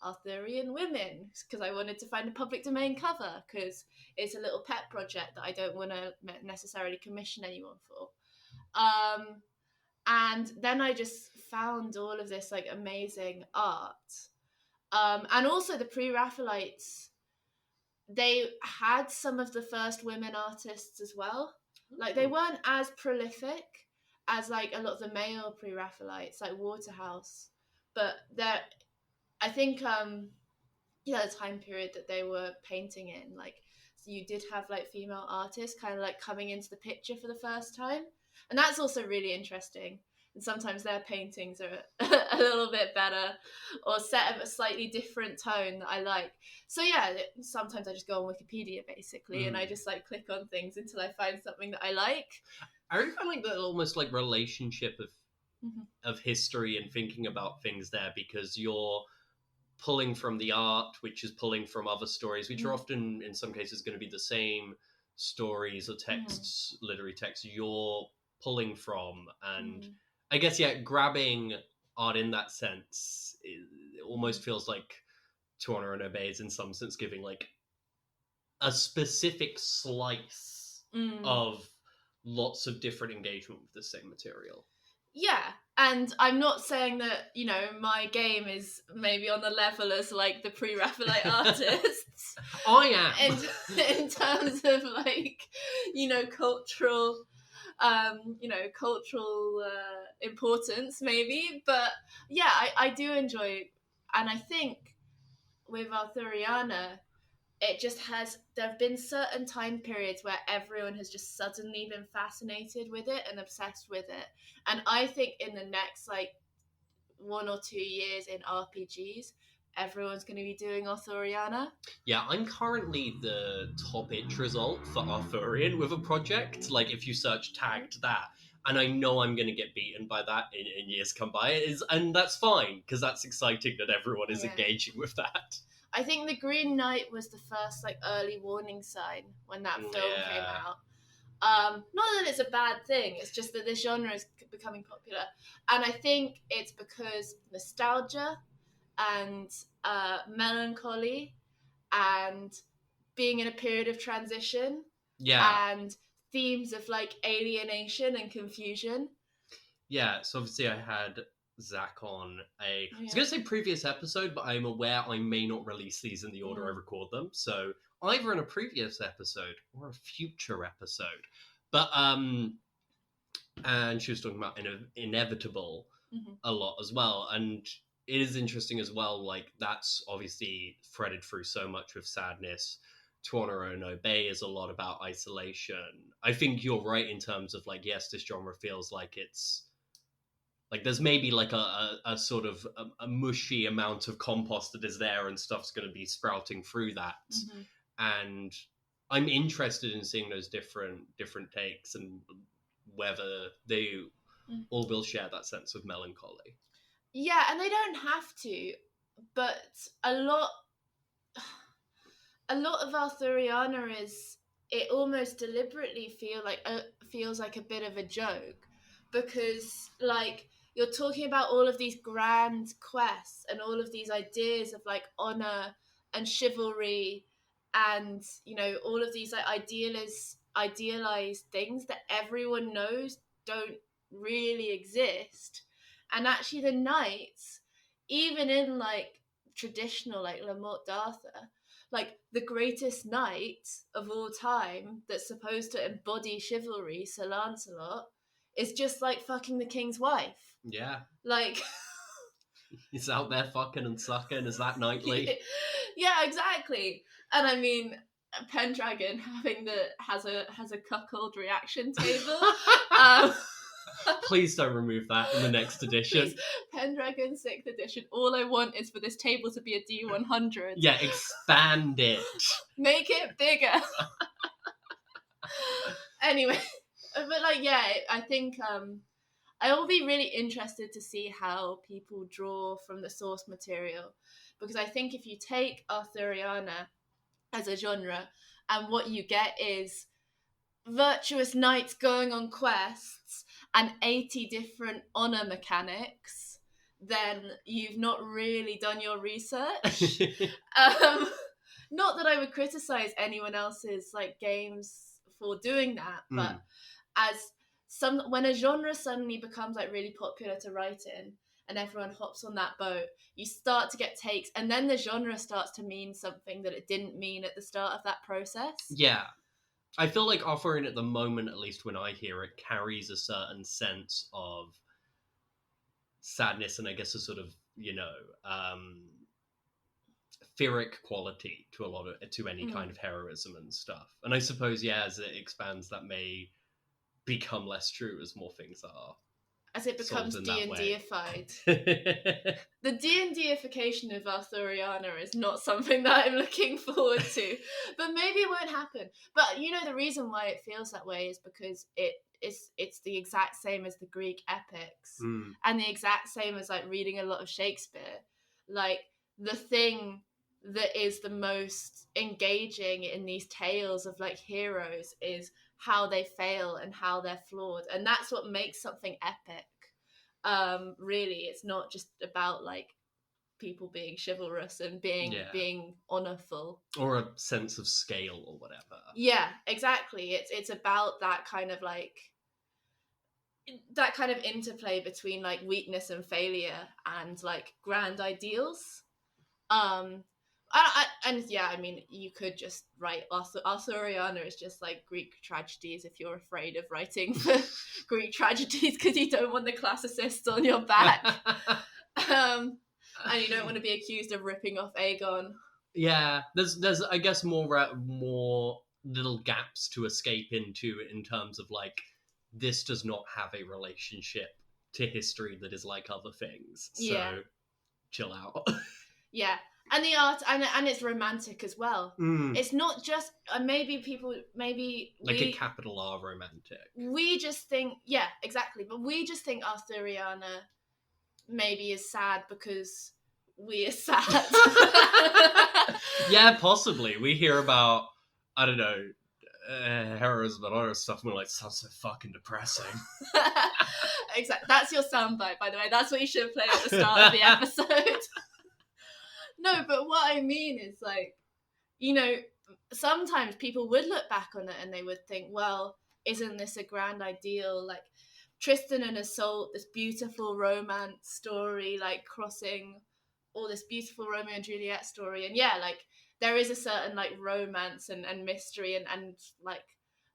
Arthurian women, because I wanted to find a public domain cover, because it's a little pet project that I don't want to necessarily commission anyone for. And then I just found all of this like amazing art. And also the pre-Raphaelites, they had some of the first women artists as well. Like, they weren't as prolific as like a lot of the male pre-Raphaelites, like Waterhouse, but I think the time period that they were painting in, like, so you did have like female artists kind of like coming into the picture for the first time, and that's also really interesting. And sometimes their paintings are a little bit better, or set of a slightly different tone that I like. So yeah, sometimes I just go on Wikipedia basically, and I just like click on things until I find something that I like. I really find like that almost like relationship of history and thinking about things there, because you're pulling from the art, which is pulling from other stories, which are often in some cases going to be the same stories or texts, literary texts you're pulling from. And I guess, grabbing art in that sense, it almost feels like To Honor and Obey is in some sense giving like a specific slice of lots of different engagement with the same material. Yeah, and I'm not saying that, you know, my game is maybe on the level as like the pre-Raphaelite artists. I am. In terms of like, you know, cultural importance maybe, but yeah, I do enjoy, and I think with Arthuriana, there have been certain time periods where everyone has just suddenly been fascinated with it and obsessed with it. And I think in the next like 1 or 2 years in RPGs, everyone's going to be doing Arthuriana. Yeah, I'm currently the top itch result for Arthurian with a project. Like, if you search tagged that, and I know I'm going to get beaten by that in years come by, and that's fine, because that's exciting that everyone is engaging with that. I think The Green Knight was the first like early warning sign when that film came out. Not that it's a bad thing, it's just that this genre is becoming popular. And I think it's because nostalgia and melancholy and being in a period of transition and themes of like alienation and confusion. Yeah, so obviously I had Zach on I was going to say previous episode, but I'm aware I may not release these in the order I record them. So either in a previous episode or a future episode. But, and she was talking about inevitable a lot as well. And it is interesting as well, like, that's obviously threaded through so much with sadness. To Honor and Obey is a lot about isolation. I think you're right in terms of, like, yes, this genre feels like it's like there's maybe like a sort of a mushy amount of compost that is there, and stuff's going to be sprouting through that. And I'm interested in seeing those different takes and whether they all will share that sense of melancholy. Yeah, and they don't have to, but a lot of Arthuriana is, it almost deliberately feels like a bit of a joke, because like you're talking about all of these grand quests and all of these ideas of like honor and chivalry and, you know, all of these like idealized things that everyone knows don't really exist. And actually the knights, even in like traditional like La Morte d'Arthur, like the greatest knight of all time that's supposed to embody chivalry, Sir Lancelot, is just like fucking the king's wife. Yeah. Like he's out there fucking and sucking. Is that knightly? Yeah, exactly. And I mean, Pendragon has a cuckold reaction table. Please don't remove that in the next edition. Please, Pendragon 6th edition. All I want is for this table to be a D100. Yeah, expand it. Make it bigger. Anyway, but like, yeah, I think I will be really interested to see how people draw from the source material, because I think if you take Arthuriana as a genre and what you get is virtuous knights going on quests and 80 different honor mechanics, then you've not really done your research. Not that I would criticize anyone else's like games for doing that, but when a genre suddenly becomes like really popular to write in and everyone hops on that boat, you start to get takes, and then the genre starts to mean something that it didn't mean at the start of that process. Yeah. I feel like Arthurian at the moment, at least when I hear it, carries a certain sense of sadness and I guess a sort of, you know, Pyrrhic quality to any kind of heroism and stuff. And I suppose, yeah, as it expands, that may become less true as more things are. As it becomes D&D-ified. The D&D-ification of Arthuriana is not something that I'm looking forward to. But maybe it won't happen. But, you know, the reason why it feels that way is because it's the exact same as the Greek epics. And the exact same as, like, reading a lot of Shakespeare. Like, the thing that is the most engaging in these tales of, like, heroes is how they fail and how they're flawed, and that's what makes something epic. Really, it's not just about like people being chivalrous and being honorful, or a sense of scale or whatever. Yeah, exactly. It's about that kind of like interplay between like weakness and failure and like grand ideals. I mean, you could just write Arthuriana is just like Greek tragedies if you're afraid of writing for Greek tragedies because you don't want the classicists on your back. And you don't want to be accused of ripping off Aegon. Yeah, there's I guess more little gaps to escape into in terms of like, this does not have a relationship to history that is like other things. So chill out. Yeah. And the art, and it's romantic as well. It's not just, maybe a capital R romantic. We just think, yeah, exactly. But we just think Arthuriana maybe is sad because we are sad. Yeah, possibly. We hear about, I don't know, heroism and other stuff, and we're like, sounds so fucking depressing. Exactly. That's your soundbite, by the way. That's what you should play at the start of the episode. No, but what I mean is, like, you know, sometimes people would look back on it and they would think, well, isn't this a grand ideal? Like, Tristan and Isolde, this beautiful romance story, like, crossing all this beautiful Romeo and Juliet story. And yeah, like, there is a certain, like, romance and mystery and, like,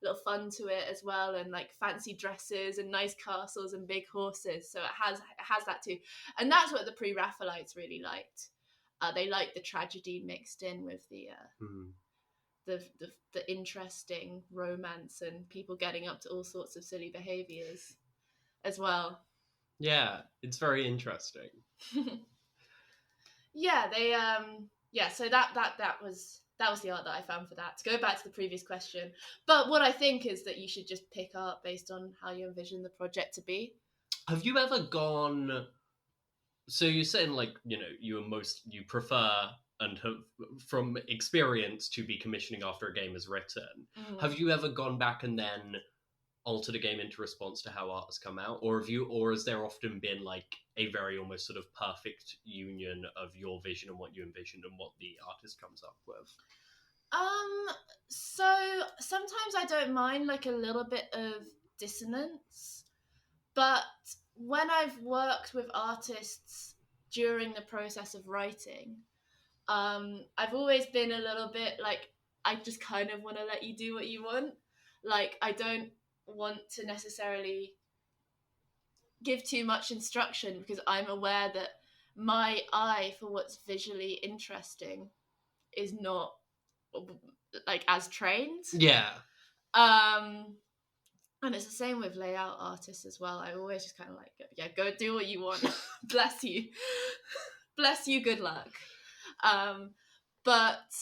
little fun to it as well. And, like, fancy dresses and nice castles and big horses. So it has that too. And that's what the Pre-Raphaelites really liked. They like the tragedy mixed in with the interesting romance and people getting up to all sorts of silly behaviors as well. Yeah, it's very interesting. Yeah, they so that was the art that I found for that. To go back to the previous question, but what I think is that you should just pick art based on how you envision the project to be. Have you ever gone? So you're saying, like, you know, you prefer and have, from experience, to be commissioning after a game is written. Have you ever gone back and then altered a game into response to how art has come out, or has there often been like a very almost sort of perfect union of your vision and what you envisioned and what the artist comes up with? So sometimes I don't mind like a little bit of dissonance, but when I've worked with artists during the process of writing, I've always been a little bit like, I just kind of want to let you do what you want. Like, I don't want to necessarily give too much instruction because I'm aware that my eye for what's visually interesting is not like as trained. Yeah. And it's the same with layout artists as well. I always just kind of like, yeah, go do what you want. Bless you. Bless you, good luck. But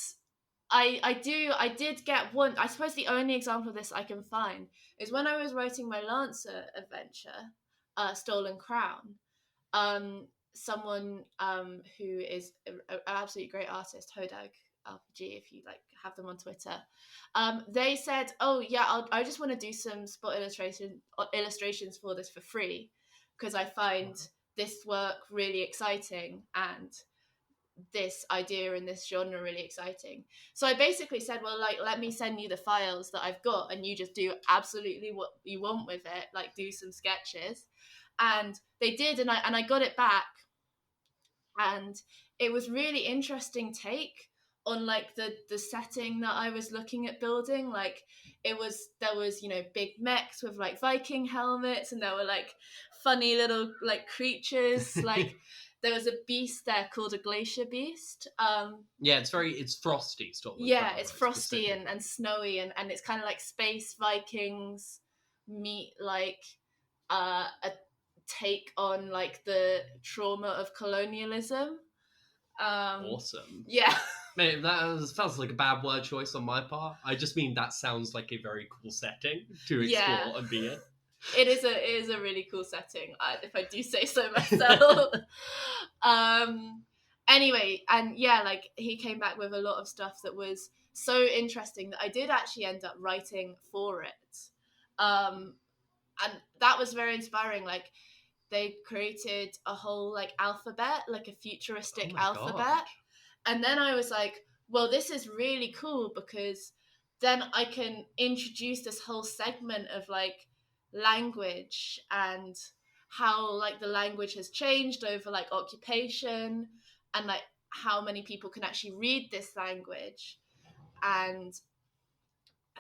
I did get one, I suppose the only example of this I can find is when I was writing my Lancer adventure, Stolen Crown. Someone who is an absolutely great artist, Hodag RPG, if you like have them on Twitter, they said, oh yeah, I just want to do some spot illustrations for this for free because I find this work really exciting and this idea in this genre really exciting. So I basically said, well, like, let me send you the files that I've got and you just do absolutely what you want with it, like do some sketches. And they did, and I got it back, and it was really interesting take on like the setting that I was looking at building. Like there was you know, big mechs with like Viking helmets, and there were like funny little like creatures. Like there was a beast there called a glacier beast. Yeah, it's frosty stuff. Yeah, it's frosty and snowy, and it's kind of like space Vikings meet like a take on like the trauma of colonialism. Awesome. Yeah. Man, that sounds like a bad word choice on my part. I just mean that sounds like a very cool setting to explore and be in. It is a really cool setting, if I do say so myself. Anyway, and yeah, like he came back with a lot of stuff that was so interesting that I did actually end up writing for it. And that was very inspiring. Like they created a whole like alphabet, like a futuristic alphabet. God. And then I was like, well, this is really cool because then I can introduce this whole segment of like language and how like the language has changed over like occupation and like how many people can actually read this language. And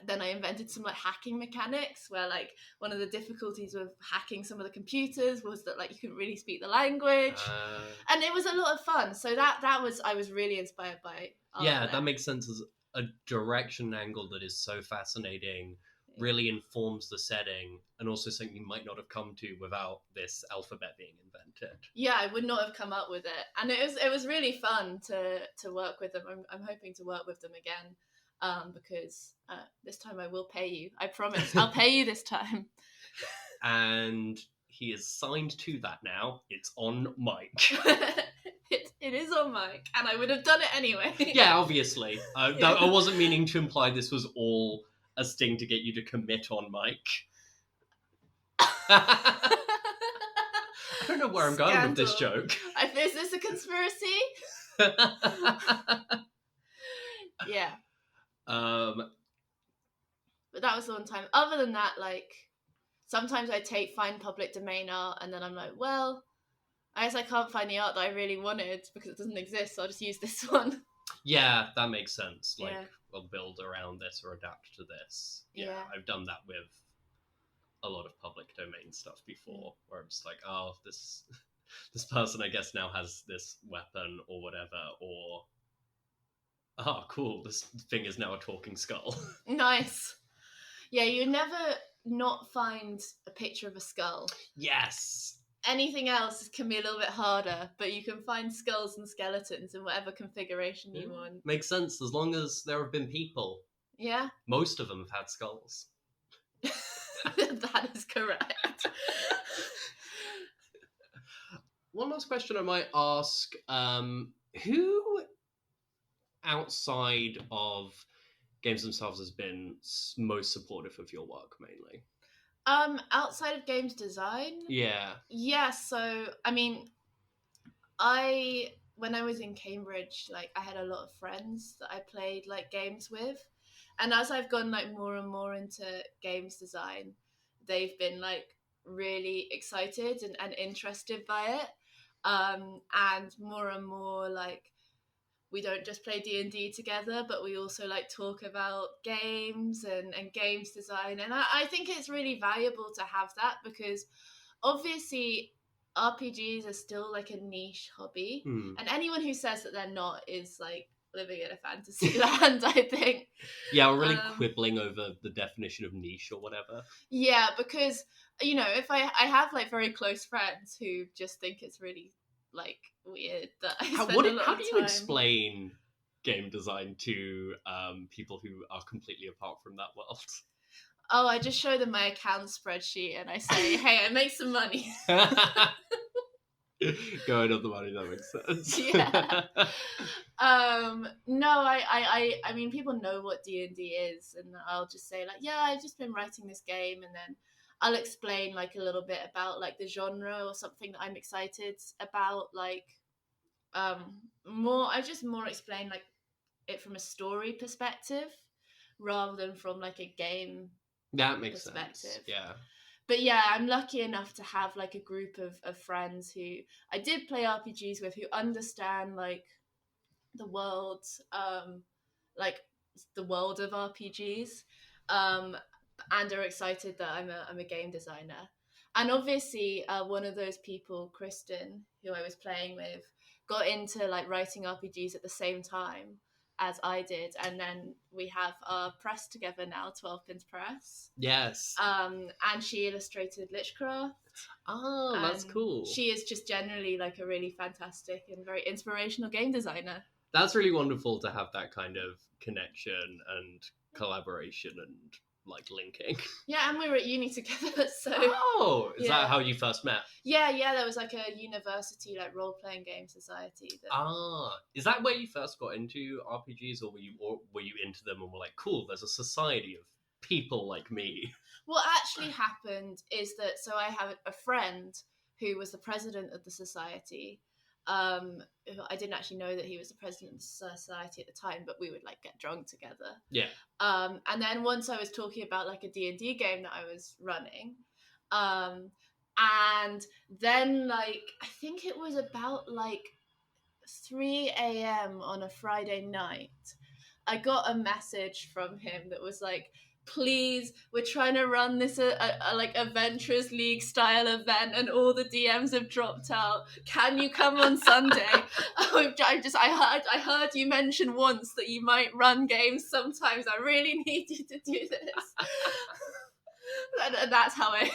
then I invented some like hacking mechanics where like one of the difficulties with hacking some of the computers was that like you couldn't really speak the language, and it was a lot of fun. So that was, I was really inspired by yeah, that makes sense as a direction angle that is so fascinating, really informs the setting, and also something you might not have come to without this alphabet being invented. Yeah, I would not have come up with it, and it was really fun to work with them. I'm hoping to work with them again. Because this time I will pay you. I promise. I'll pay you this time. And he is signed to that now. It's on mic. It is on mic, and I would have done it anyway. Yeah, obviously. I wasn't meaning to imply this was all a sting to get you to commit on mic. I don't know where I'm going with this joke. Is this a conspiracy? Yeah. But that was the one time. Other than that, like sometimes I find public domain art and then I'm like, well, I guess I can't find the art that I really wanted because it doesn't exist, so I'll just use this one. Yeah, that makes sense. Like, we'll build around this or adapt to this. Yeah, I've done that with a lot of public domain stuff before, where I'm just like, oh, this person I guess now has this weapon or whatever, or oh, cool, this thing is now a talking skull. Nice. Yeah, you never not find a picture of a skull. Yes. Anything else can be a little bit harder, but you can find skulls and skeletons in whatever configuration you want. Makes sense, as long as there have been people. Yeah. Most of them have had skulls. That is correct. One last question I might ask. Who outside of games themselves has been most supportive of your work, mainly? Outside of games design? Yeah. Yeah, so, I mean, when I was in Cambridge, like, I had a lot of friends that I played, like, games with. And as I've gone, like, more and more into games design, they've been, like, really excited and interested by it. And more, like, we don't just play D&D together, but we also like talk about games and games design. And I think it's really valuable to have that, because obviously RPGs are still like a niche hobby. And anyone who says that they're not is like living in a fantasy land, I think. Yeah, we're really quibbling over the definition of niche or whatever. Yeah, because, you know, if I have like very close friends who just think it's really like weird that I spend a lot of time. How do you explain game design to people who are completely apart from that world? Oh, I just show them my account spreadsheet and I say, hey, I make some money. Going on the money, that makes sense. Yeah. No, I mean, people know what D&D is, and I'll just say like, yeah, I've just been writing this game, and then I'll explain like a little bit about like the genre or something that I'm excited about, like I just more explain like it from a story perspective rather than from like a game that makes perspective. Sense. Yeah. But yeah, I'm lucky enough to have like a group of friends who I did play RPGs with, who understand like the world, like the world of RPGs, and are excited that I'm a game designer. And obviously, one of those people, Kristen, who I was playing with, got into like writing RPGs at the same time as I did, and then we have our press together now, 12 Pins Press. Yes. And she illustrated Lichcraft. Oh, that's cool. She is just generally like a really fantastic and very inspirational game designer. That's really wonderful to have that kind of connection and collaboration and like linking. Yeah, and we were at uni together, so. Oh, is that how you first met? Yeah, there was like a university like role-playing game society. Is that where you first got into RPGs, or were you into them and were like, cool, there's a society of people like me? What actually happened is that, so I have a friend who was the president of the society. I didn't actually know that he was the president of the society at the time, but we would like get drunk together. Yeah. And then once I was talking about like a D&D game that I was running, and then like I think it was about like 3 a.m. on a Friday night, I got a message from him that was like, please, we're trying to run this like Adventurers League style event and all the DMs have dropped out. Can you come on Sunday? I heard you mention once that you might run games sometimes. I really need you to do this. And that's how I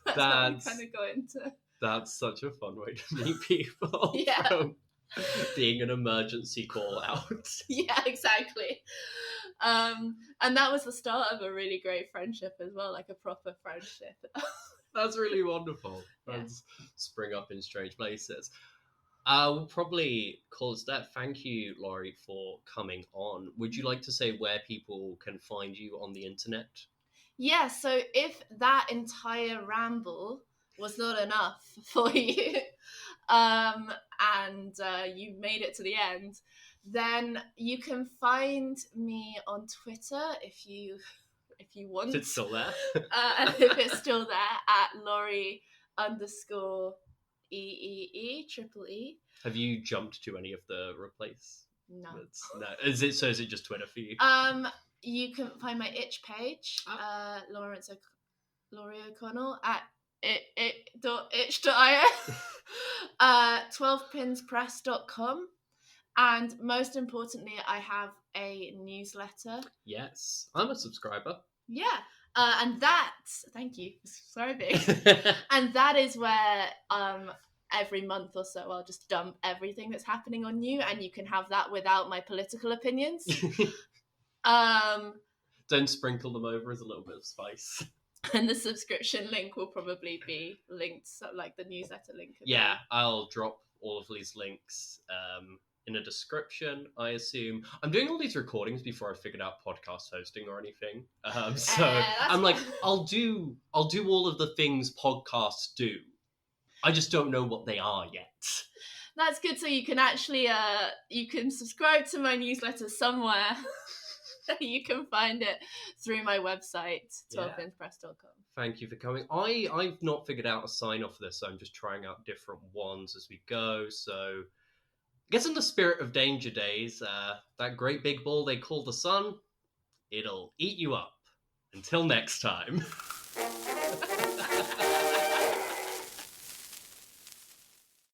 kind of got into. That's such a fun way to meet people. Yeah. From being an emergency call out. Yeah, exactly. And that was the start of a really great friendship as well, like a proper friendship. That's really wonderful. Friends spring up in strange places. We'll probably close that. Thank you, Laurie, for coming on. Would you like to say where people can find you on the internet? Yeah, so if that entire ramble was not enough for you, and you made it to the end, then you can find me on Twitter if you want. If it's still there. And if it's still there, at Laurie _EEE, triple E. Have you jumped to any of the replace? No. No. Is it just Twitter for you? You can find my itch page, Laurie O'Connell, at it.itch.io, 12pinspress.com, and most importantly, I have a newsletter. Yes, I'm a subscriber. Yeah, and thank you for subscribing. And that is where every month or so I'll just dump everything that's happening on you, and you can have that without my political opinions. Don't sprinkle them over as a little bit of spice. And the subscription link will probably be linked, so like the newsletter link. Yeah, I'll drop all of these links in a description, I assume. I'm doing all these recordings before I figured out podcast hosting or anything. So I'm like, I'll do all of the things podcasts do. I just don't know what they are yet. That's good. So you can actually you can subscribe to my newsletter somewhere. You can find it through my website, 12pinchpress.com. Thank you for coming. I've not figured out a sign off for this, so I'm just trying out different ones as we go. So I guess in the spirit of Danger Days, that great big ball they call the sun, it'll eat you up. Until next time.